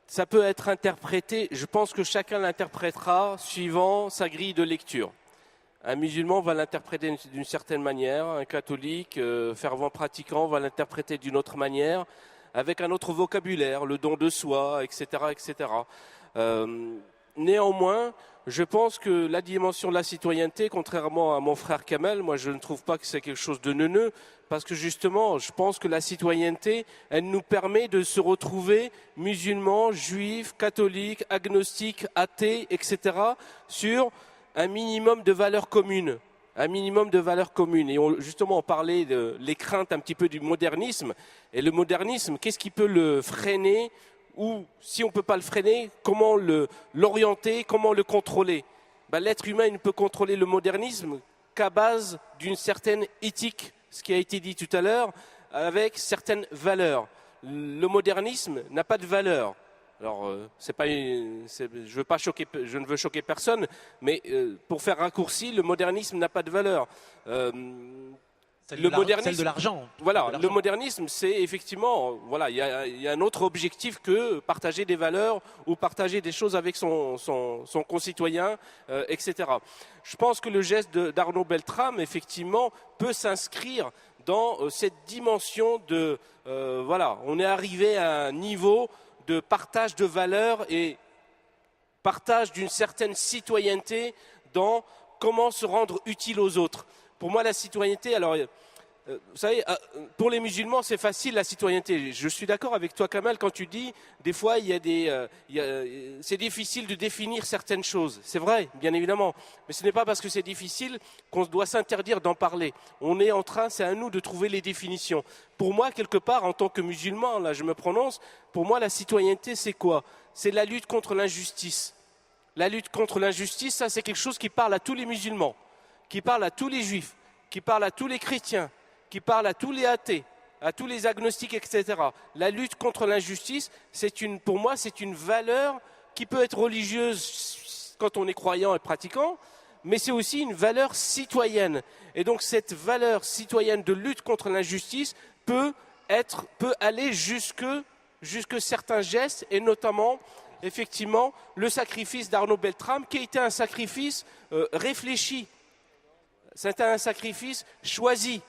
Ça peut être interprété, je pense que chacun l'interprétera suivant sa grille de lecture. Un musulman va l'interpréter d'une certaine manière, un catholique, fervent pratiquant, va l'interpréter d'une autre manière, avec un autre vocabulaire, le don de soi, etc. etc. Néanmoins, je pense que la dimension de la citoyenneté, contrairement à mon frère Kamel, moi je ne trouve pas que c'est quelque chose de neuneux, parce que justement, je pense que la citoyenneté, elle nous permet de se retrouver musulmans, juifs, catholiques, agnostiques, athées, etc., sur un minimum de valeurs communes. Un minimum de valeurs communes. Et justement, on parlait de les craintes un petit peu du modernisme. Et le modernisme, qu'est-ce qui peut le freiner? Ou si on ne peut pas le freiner, comment l'orienter, comment le contrôler? L'être humain ne peut contrôler le modernisme qu'à base d'une certaine éthique, ce qui a été dit tout à l'heure, avec certaines valeurs. Le modernisme n'a pas de valeur. Alors, je ne veux choquer personne, mais pour faire raccourci, le modernisme n'a pas de valeur. Celle de l'argent. Voilà, le modernisme, c'est effectivement, voilà, il y a un autre objectif que partager des valeurs ou partager des choses avec son concitoyen, etc. Je pense que le geste d'Arnaud Beltrame, effectivement, peut s'inscrire dans cette dimension de, voilà, on est arrivé à un niveau de partage de valeurs et partage d'une certaine citoyenneté dans comment se rendre utile aux autres. Pour moi, la citoyenneté, alors, vous savez, pour les musulmans, c'est facile la citoyenneté. Je suis d'accord avec toi, Kamal, quand tu dis, des fois, c'est difficile de définir certaines choses. C'est vrai, bien évidemment. Mais ce n'est pas parce que c'est difficile qu'on doit s'interdire d'en parler. On est en train, c'est à nous de trouver les définitions. Pour moi, quelque part, en tant que musulman, là, je me prononce, pour moi, la citoyenneté, c'est quoi? C'est la lutte contre l'injustice. La lutte contre l'injustice, ça, c'est quelque chose qui parle à tous les musulmans, qui parle à tous les juifs, qui parle à tous les chrétiens, qui parle à tous les athées, à tous les agnostiques, etc. La lutte contre l'injustice, pour moi, c'est une valeur qui peut être religieuse quand on est croyant et pratiquant, mais c'est aussi une valeur citoyenne. Et donc cette valeur citoyenne de lutte contre l'injustice peut aller jusque certains gestes, et notamment, effectivement, le sacrifice d'Arnaud Beltrame, qui a été un sacrifice réfléchi. C'était un sacrifice choisi.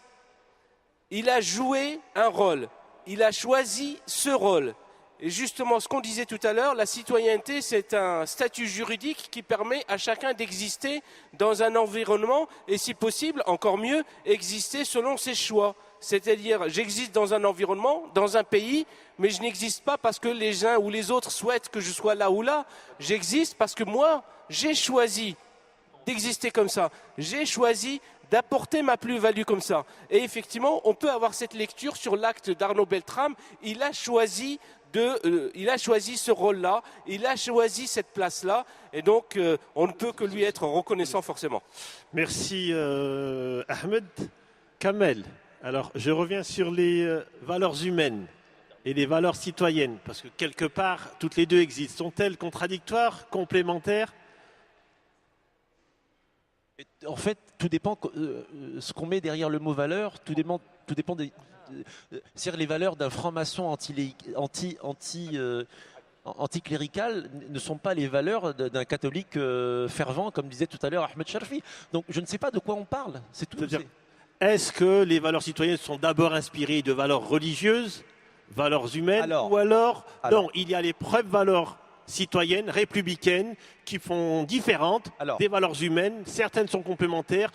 Il a joué un rôle. Il a choisi ce rôle. Et justement, ce qu'on disait tout à l'heure, la citoyenneté, c'est un statut juridique qui permet à chacun d'exister dans un environnement et, si possible, encore mieux, exister selon ses choix. C'est-à-dire, j'existe dans un environnement, dans un pays, mais je n'existe pas parce que les uns ou les autres souhaitent que je sois là ou là. J'existe parce que moi, j'ai choisi d'exister comme ça. J'ai choisi d'apporter ma plus-value comme ça. Et effectivement, on peut avoir cette lecture sur l'acte d'Arnaud Beltrame. Il a choisi ce rôle-là, il a choisi cette place-là, et donc on ne peut que lui être reconnaissant forcément. Merci Ahmed. Kamel, alors je reviens sur les valeurs humaines et les valeurs citoyennes, parce que quelque part, toutes les deux existent. Sont-elles contradictoires, complémentaires ? En fait, tout dépend ce qu'on met derrière le mot valeur, tout dépend des. C'est-à-dire les valeurs d'un franc-maçon anticlérical ne sont pas les valeurs d'un catholique fervent, comme disait tout à l'heure Ahmed Sharfi. Donc je ne sais pas de quoi on parle, c'est tout. Est-ce que les valeurs citoyennes sont d'abord inspirées de valeurs religieuses, valeurs humaines, ou alors non, il y a les propres valeurs citoyennes, républicaines, qui font différentes des valeurs humaines. Certaines sont complémentaires,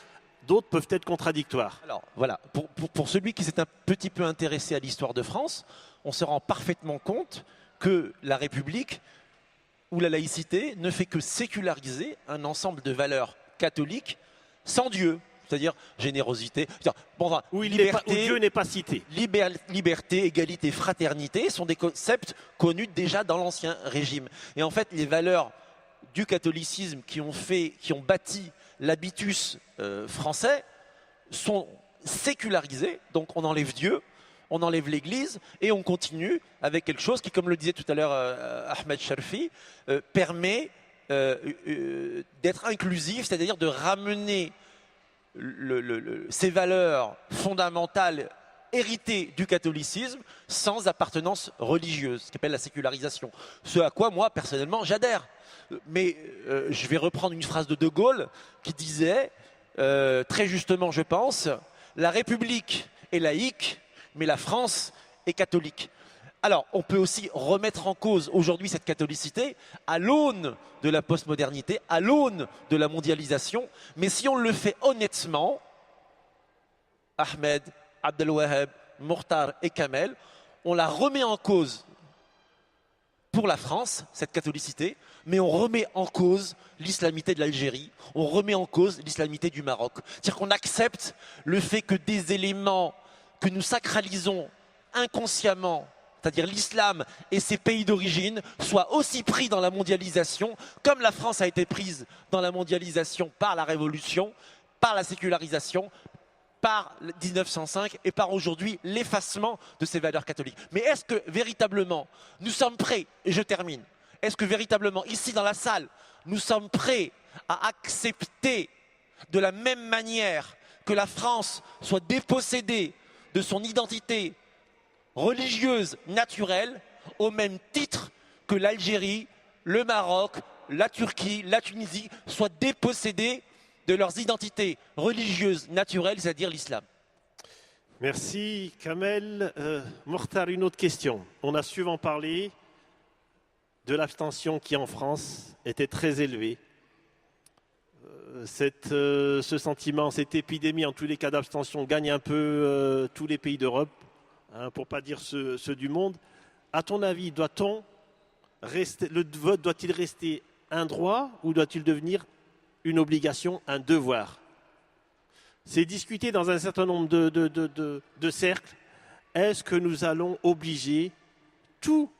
d'autres peuvent être contradictoires. Alors voilà, pour celui qui s'est un petit peu intéressé à l'histoire de France, on se rend parfaitement compte que la République ou la laïcité ne fait que séculariser un ensemble de valeurs catholiques sans Dieu. C'est-à-dire générosité, où Dieu n'est pas cité. Liberté, égalité, fraternité sont des concepts connus déjà dans l'Ancien Régime. Et en fait, les valeurs du catholicisme qui ont bâti l'habitus français sont sécularisées. Donc on enlève Dieu, on enlève l'Église et on continue avec quelque chose qui, comme le disait tout à l'heure Ahmed Sharfi, permet d'être inclusif, c'est-à-dire de ramener ces valeurs fondamentales héritées du catholicisme sans appartenance religieuse, ce qu'on appelle la sécularisation. Ce à quoi moi personnellement j'adhère. Mais je vais reprendre une phrase de De Gaulle qui disait, très justement je pense, la République est laïque, mais la France est catholique. Alors, on peut aussi remettre en cause aujourd'hui cette catholicité à l'aune de la postmodernité, à l'aune de la mondialisation. Mais si on le fait honnêtement, Ahmed, Abdelwahab, Mokhtar et Kamel, on la remet en cause pour la France, cette catholicité, mais on remet en cause l'islamité de l'Algérie, on remet en cause l'islamité du Maroc. C'est-à-dire qu'on accepte le fait que des éléments que nous sacralisons inconsciemment, c'est-à-dire l'islam et ses pays d'origine, soient aussi pris dans la mondialisation, comme la France a été prise dans la mondialisation par la Révolution, par la sécularisation, par 1905 et par aujourd'hui l'effacement de ces valeurs catholiques. Mais est-ce que véritablement nous sommes prêts, et je termine, est-ce que véritablement ici dans la salle, nous sommes prêts à accepter de la même manière que la France soit dépossédée de son identité religieuse naturelle au même titre que l'Algérie, le Maroc, la Turquie, la Tunisie soient dépossédés de leurs identités religieuses naturelles, c'est-à-dire l'islam. Merci Kamel. Mokhtar, une autre question. On a souvent parlé de l'abstention qui en France était très élevée. Ce sentiment, cette épidémie en tous les cas d'abstention gagne un peu tous les pays d'Europe. Pour ne pas dire ceux du monde. À ton avis, le vote doit-il rester un droit ou doit-il devenir une obligation, un devoir? C'est discuté dans un certain nombre de cercles. Est-ce que nous allons obliger tout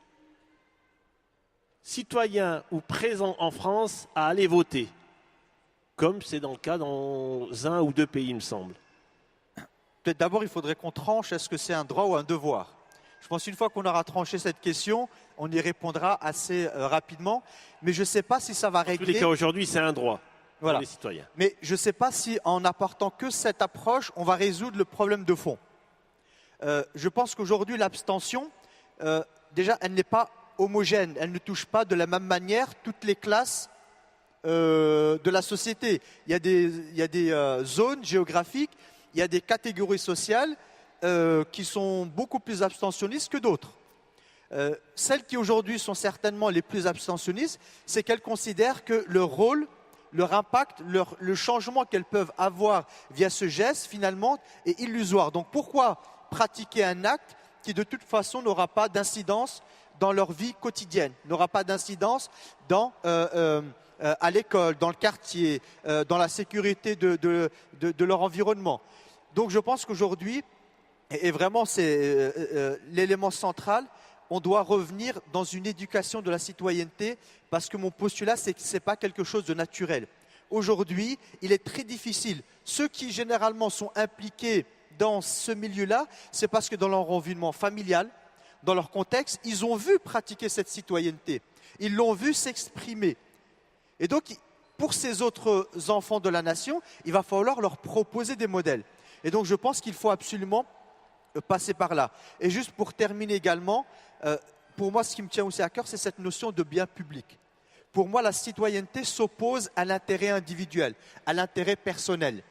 citoyen ou présent en France à aller voter, comme c'est dans le cas dans un ou deux pays, il me semble? Peut-être d'abord, il faudrait qu'on tranche, est-ce que c'est un droit ou un devoir? Je pense qu'une fois qu'on aura tranché cette question, on y répondra assez rapidement. Mais je ne sais pas si ça va régler... En tous les cas, aujourd'hui, c'est un droit pour les citoyens. Mais je ne sais pas si en apportant que cette approche, on va résoudre le problème de fond. Je pense qu'aujourd'hui, l'abstention, déjà, elle n'est pas homogène. Elle ne touche pas de la même manière toutes les classes de la société. Il y a des zones géographiques, il y a des catégories sociales qui sont beaucoup plus abstentionnistes que d'autres. Celles qui aujourd'hui sont certainement les plus abstentionnistes, c'est qu'elles considèrent que leur rôle, leur impact, le changement qu'elles peuvent avoir via ce geste, finalement, est illusoire. Donc pourquoi pratiquer un acte qui de toute façon n'aura pas d'incidence dans leur vie quotidienne, n'aura pas d'incidence à l'école, dans le quartier, dans la sécurité de leur environnement. Donc je pense qu'aujourd'hui, et vraiment c'est l'élément central, on doit revenir dans une éducation de la citoyenneté parce que mon postulat, c'est que ce n'est pas quelque chose de naturel. Aujourd'hui, il est très difficile. Ceux qui généralement sont impliqués dans ce milieu-là, c'est parce que dans leur environnement familial, dans leur contexte, ils ont vu pratiquer cette citoyenneté. Ils l'ont vu s'exprimer. Et donc, pour ces autres enfants de la nation, il va falloir leur proposer des modèles. Et donc, je pense qu'il faut absolument passer par là. Et juste pour terminer également, pour moi, ce qui me tient aussi à cœur, c'est cette notion de bien public. Pour moi, la citoyenneté s'oppose à l'intérêt individuel, à l'intérêt personnel.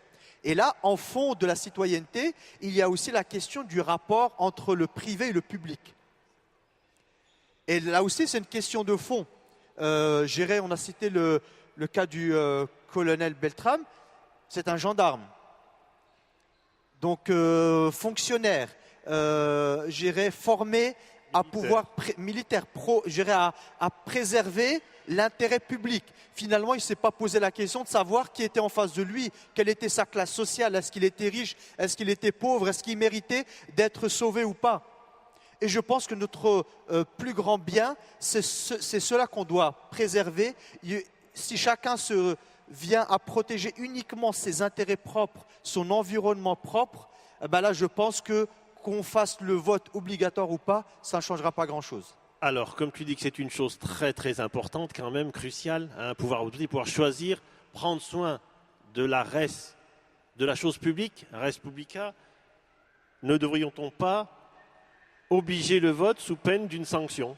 Et là, en fond de la citoyenneté, il y a aussi la question du rapport entre le privé et le public. Et là aussi, c'est une question de fond. On a cité le cas du colonel Beltrame, c'est un gendarme. Donc, fonctionnaire, formé à pouvoir militaire, à préserver l'intérêt public. Finalement, il ne s'est pas posé la question de savoir qui était en face de lui, quelle était sa classe sociale, est-ce qu'il était riche, est-ce qu'il était pauvre, est-ce qu'il méritait d'être sauvé ou pas. Et je pense que notre plus grand bien, c'est cela qu'on doit préserver. Si chacun vient à protéger uniquement ses intérêts propres, son environnement propre, ben là, je pense qu'on fasse le vote obligatoire ou pas, ça ne changera pas grand-chose. Alors, comme tu dis que c'est une chose très très importante, quand même cruciale, pouvoir choisir, prendre soin de la chose publique, res publica, ne devrions-on pas obliger le vote sous peine d'une sanction?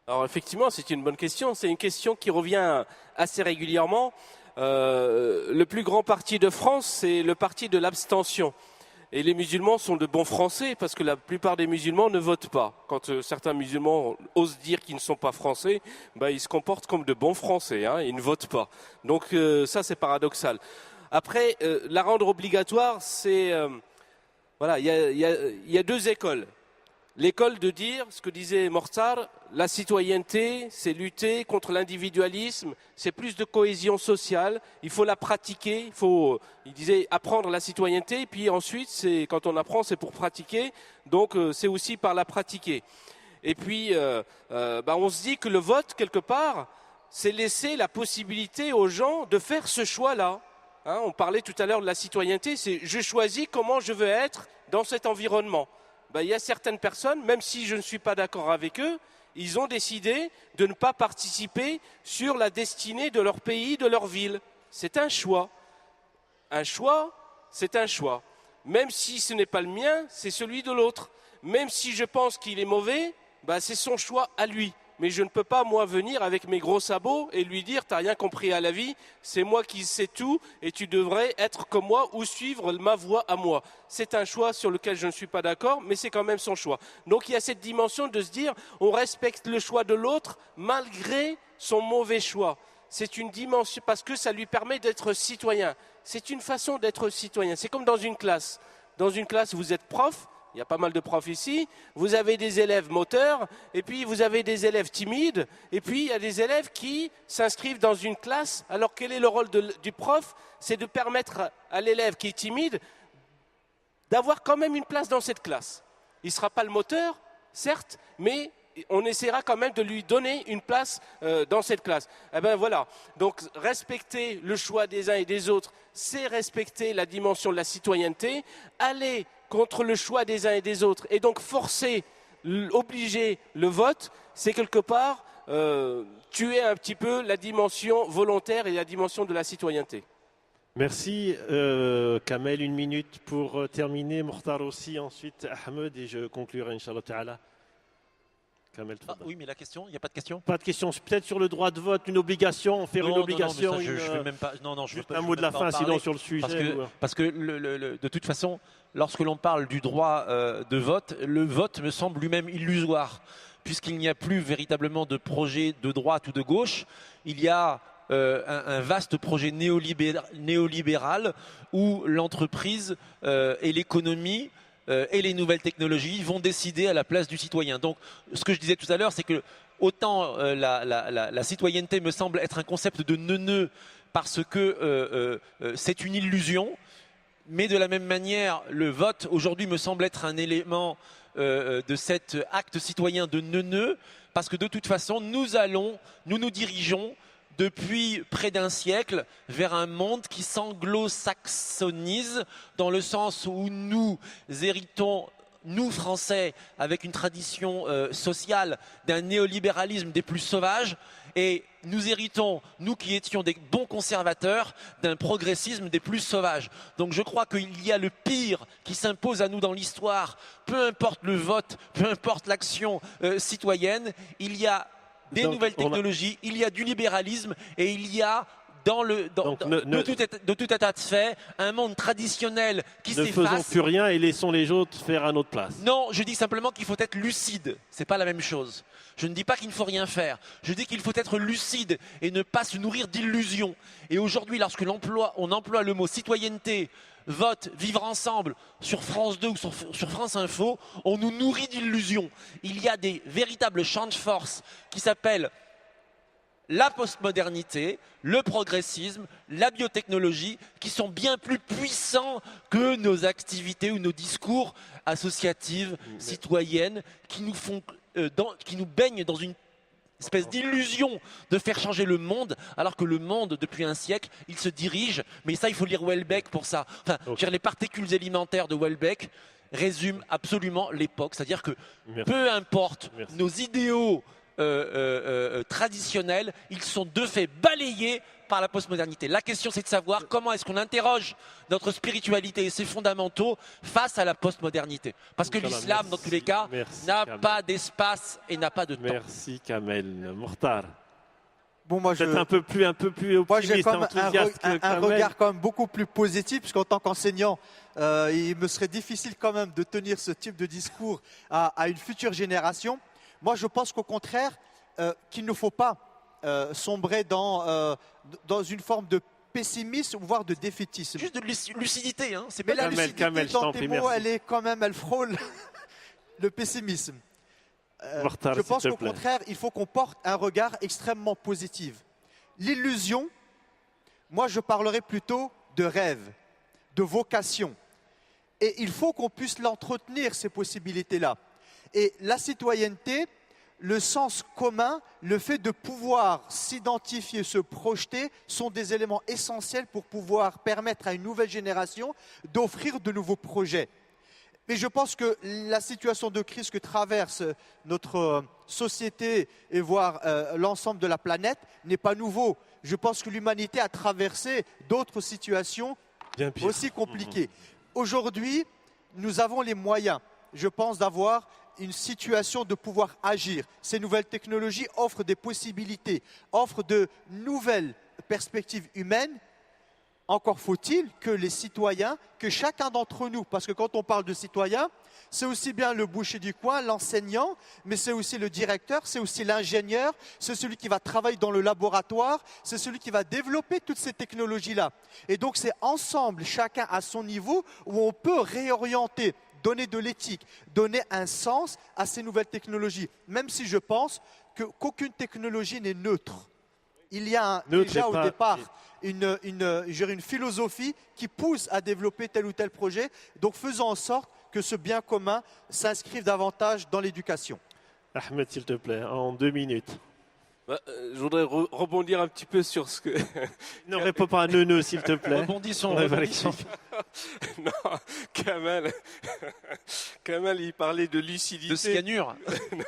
Alors effectivement, c'est une bonne question. C'est une question qui revient assez régulièrement. Le plus grand parti de France, c'est le parti de l'abstention. Et les musulmans sont de bons Français parce que la plupart des musulmans ne votent pas. Quand certains musulmans osent dire qu'ils ne sont pas français, ils se comportent comme de bons Français, ils ne votent pas. Donc ça, c'est paradoxal. Après, la rendre obligatoire, c'est... il y a deux écoles. L'école de dire, ce que disait Mortar, la citoyenneté, c'est lutter contre l'individualisme, c'est plus de cohésion sociale, il faut la pratiquer, il disait apprendre la citoyenneté, puis ensuite, quand on apprend, c'est pour pratiquer, donc c'est aussi par la pratiquer. Et puis, on se dit que le vote, quelque part, c'est laisser la possibilité aux gens de faire ce choix-là. On parlait tout à l'heure de la citoyenneté, c'est je choisis comment je veux être dans cet environnement. Il y a certaines personnes, même si je ne suis pas d'accord avec eux, ils ont décidé de ne pas participer sur la destinée de leur pays, de leur ville. C'est un choix. Un choix, c'est un choix. Même si ce n'est pas le mien, c'est celui de l'autre. Même si je pense qu'il est mauvais, c'est son choix à lui. Mais je ne peux pas, moi, venir avec mes gros sabots et lui dire « t'as rien compris à la vie, c'est moi qui sais tout et tu devrais être comme moi ou suivre ma voie à moi ». C'est un choix sur lequel je ne suis pas d'accord, mais c'est quand même son choix. Donc il y a cette dimension de se dire « on respecte le choix de l'autre malgré son mauvais choix ». C'est une dimension, parce que ça lui permet d'être citoyen. C'est une façon d'être citoyen. C'est comme dans une classe. Dans une classe, vous êtes prof. Il y a pas mal de profs ici, vous avez des élèves moteurs, et puis vous avez des élèves timides, et puis il y a des élèves qui s'inscrivent dans une classe. Alors quel est le rôle du prof? C'est de permettre à l'élève qui est timide d'avoir quand même une place dans cette classe. Il ne sera pas le moteur, certes, mais on essaiera quand même de lui donner une place dans cette classe. Voilà, donc respecter le choix des uns et des autres, c'est respecter la dimension de la citoyenneté, aller contre le choix des uns et des autres, et donc forcer, obliger le vote, c'est quelque part tuer un petit peu la dimension volontaire et la dimension de la citoyenneté. Merci Kamel, une minute pour terminer, Mortar aussi, ensuite Ahmed, et je conclurai Inch'Allah Ta'ala. Kamel, oui, mais la question, il n'y a pas de question. Pas de question, peut-être sur le droit de vote, une obligation, faire une obligation. Non, je veux même pas. Non, je veux pas. Un mot de la fin, sinon sur le sujet. Parce que de toute façon, lorsque l'on parle du droit de vote, le vote me semble lui-même illusoire. puisqu'il n'y a plus véritablement de projet de droite ou de gauche. Il y a un vaste projet néolibéral où l'entreprise et l'économie et les nouvelles technologies vont décider à la place du citoyen. Donc, ce que je disais tout à l'heure, c'est que autant la citoyenneté me semble être un concept de neuneu parce que c'est une illusion, mais de la même manière, le vote aujourd'hui me semble être un élément de cet acte citoyen de neuneu, parce que de toute façon, nous nous dirigeons depuis près d'un siècle vers un monde qui s'anglo-saxonise, dans le sens où nous héritons, nous Français, avec une tradition sociale d'un néolibéralisme des plus sauvages, et nous héritons, nous qui étions des bons conservateurs, d'un progressisme des plus sauvages. Donc je crois qu'il y a le pire qui s'impose à nous dans l'histoire, peu importe le vote, peu importe l'action citoyenne, il y a des nouvelles technologies, il y a du libéralisme et il y a de tout état de fait, un monde traditionnel qui s'efface. Ne faisons plus rien et laissons les autres faire à notre place. Non, je dis simplement qu'il faut être lucide. C'est pas la même chose. Je ne dis pas qu'il ne faut rien faire. Je dis qu'il faut être lucide et ne pas se nourrir d'illusions. Et aujourd'hui, lorsque on emploie le mot citoyenneté, vote, vivre ensemble sur France 2 ou sur France Info, on nous nourrit d'illusions. Il y a des véritables champs de force qui s'appellent la postmodernité, le progressisme, la biotechnologie, qui sont bien plus puissants que nos activités ou nos discours associatifs, citoyennes, qui nous baignent dans une espèce d'illusion de faire changer le monde, alors que le monde, depuis un siècle, il se dirige, mais ça, il faut lire Houellebecq pour ça. Enfin, les particules élémentaires de Houellebecq résument absolument l'époque, c'est-à-dire que peu importe nos idéaux traditionnels, ils sont de fait balayés par la postmodernité. La question, c'est de savoir comment est-ce qu'on interroge notre spiritualité et ses fondamentaux face à la postmodernité. Parce que l'islam, dans tous les cas, n'a pas d'espace et n'a pas de temps. Merci Kamel. Mortar. Bon, moi, peut-être un peu plus optimiste, moi, j'ai quand même un regard quand même beaucoup plus positif, puisqu'en tant qu'enseignant, il me serait difficile quand même de tenir ce type de discours à une future génération. Moi, je pense qu'au contraire, qu'il ne faut pas sombrer dans une forme de pessimisme, voire de défaitisme. Juste de lucidité, hein. Mais la lucidité dans tes mots, elle frôle le pessimisme. Je pense qu'au contraire, il faut qu'on porte un regard extrêmement positif. L'illusion, moi, je parlerai plutôt de rêve, de vocation. Et il faut qu'on puisse l'entretenir, ces possibilités-là. Et la citoyenneté, le sens commun, le fait de pouvoir s'identifier, se projeter, sont des éléments essentiels pour pouvoir permettre à une nouvelle génération d'offrir de nouveaux projets. Mais je pense que la situation de crise que traverse notre société et voire l'ensemble de la planète n'est pas nouveau. Je pense que l'humanité a traversé d'autres situations aussi compliquées. Aujourd'hui, nous avons les moyens, je pense, d'avoir une situation de pouvoir agir. Ces nouvelles technologies offrent des possibilités, offrent de nouvelles perspectives humaines. Encore faut-il que les citoyens, que chacun d'entre nous, parce que quand on parle de citoyens, c'est aussi bien le boucher du coin, l'enseignant, mais c'est aussi le directeur, c'est aussi l'ingénieur, c'est celui qui va travailler dans le laboratoire, c'est celui qui va développer toutes ces technologies-là. Et donc c'est ensemble, chacun à son niveau, où on peut réorienter, donner de l'éthique, donner un sens à ces nouvelles technologies, même si je pense qu'aucune technologie n'est neutre. Il y a déjà au départ une philosophie qui pousse à développer tel ou tel projet. Donc faisons en sorte que ce bien commun s'inscrive davantage dans l'éducation. Ahmed, s'il te plaît, en 2 minutes. Je voudrais rebondir un petit peu sur ce que... Ne réponds pas à neuneu, s'il te plaît. Rebondissons. Non, Kamel, il parlait de lucidité. De cyanure. Non.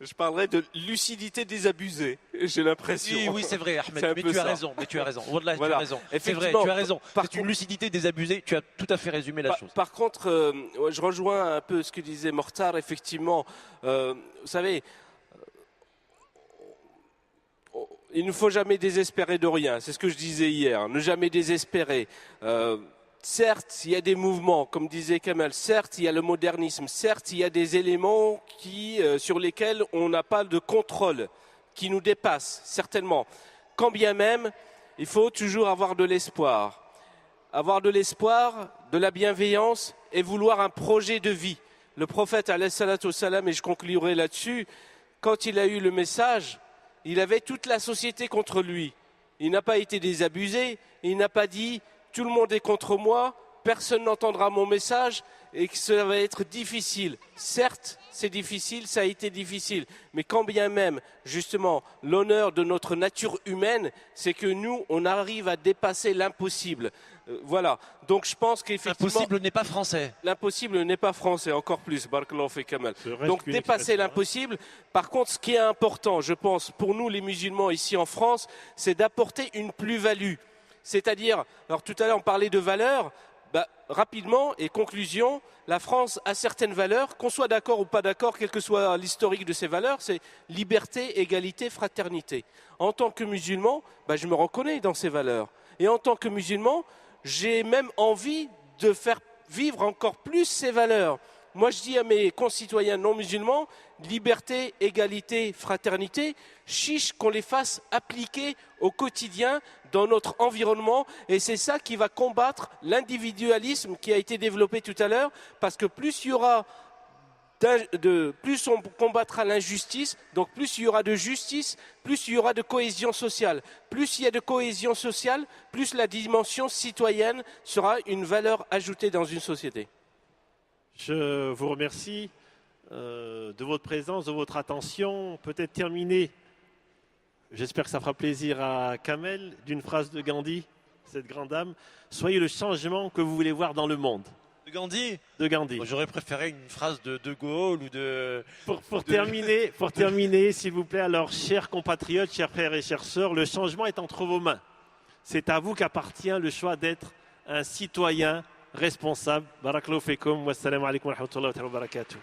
Je parlerai de lucidité désabusée, j'ai l'impression. Oui, c'est vrai, Ahmed, mais tu as raison. Wallah, voilà. Tu as raison. C'est vrai, tu as raison. C'est une lucidité désabusée, tu as tout à fait résumé la chose. Par contre, je rejoins un peu ce que disait Mortar, effectivement. Vous savez, il ne faut jamais désespérer de rien, c'est ce que je disais hier, ne jamais désespérer. certes, il y a des mouvements, comme disait Kamal, certes, il y a le modernisme, certes, il y a des éléments sur lesquels on n'a pas de contrôle, qui nous dépassent, certainement. Quand bien même, il faut toujours avoir de l'espoir. Avoir de l'espoir, de la bienveillance et vouloir un projet de vie. Le prophète, alayhi salatu wassalam, et je conclurai là-dessus, quand il a eu le message, il avait toute la société contre lui. Il n'a pas été désabusé, il n'a pas dit « tout le monde est contre moi, personne n'entendra mon message » et que ça va être difficile. Certes, c'est difficile, ça a été difficile, mais quand bien même, justement, l'honneur de notre nature humaine, c'est que nous, on arrive à dépasser l'impossible. Voilà, donc je pense qu'effectivement... L'impossible n'est pas français. L'impossible n'est pas français, encore plus, Barakallahu fi Kamal. Donc qu'une dépasser expression, l'impossible. Par contre, ce qui est important, je pense, pour nous les musulmans ici en France, c'est d'apporter une plus-value. C'est-à-dire, alors tout à l'heure on parlait de valeurs, rapidement et conclusion, la France a certaines valeurs, qu'on soit d'accord ou pas d'accord, quel que soit l'historique de ces valeurs, c'est liberté, égalité, fraternité. En tant que musulman, je me reconnais dans ces valeurs. Et en tant que musulman, j'ai même envie de faire vivre encore plus ces valeurs. Moi, je dis à mes concitoyens non musulmans, liberté, égalité, fraternité, chiche qu'on les fasse appliquer au quotidien dans notre environnement. Et c'est ça qui va combattre l'individualisme qui a été développé tout à l'heure, parce que plus il y aura plus on combattra l'injustice, donc plus il y aura de justice, plus il y aura de cohésion sociale. Plus il y a de cohésion sociale, plus la dimension citoyenne sera une valeur ajoutée dans une société. Je vous remercie de votre présence, de votre attention. Peut-être terminer, j'espère que ça fera plaisir à Kamel, d'une phrase de Gandhi, cette grande dame. Soyez le changement que vous voulez voir dans le monde. De Gandhi. De Gandhi. J'aurais préféré une phrase de De Gaulle ou de... Pour terminer, s'il vous plaît, alors, chers compatriotes, chers frères et chères sœurs, le changement est entre vos mains. C'est à vous qu'appartient le choix d'être un citoyen responsable. Barakallahu fikum, wassalamu alaikum wa rahmatullahi wa barakatuh.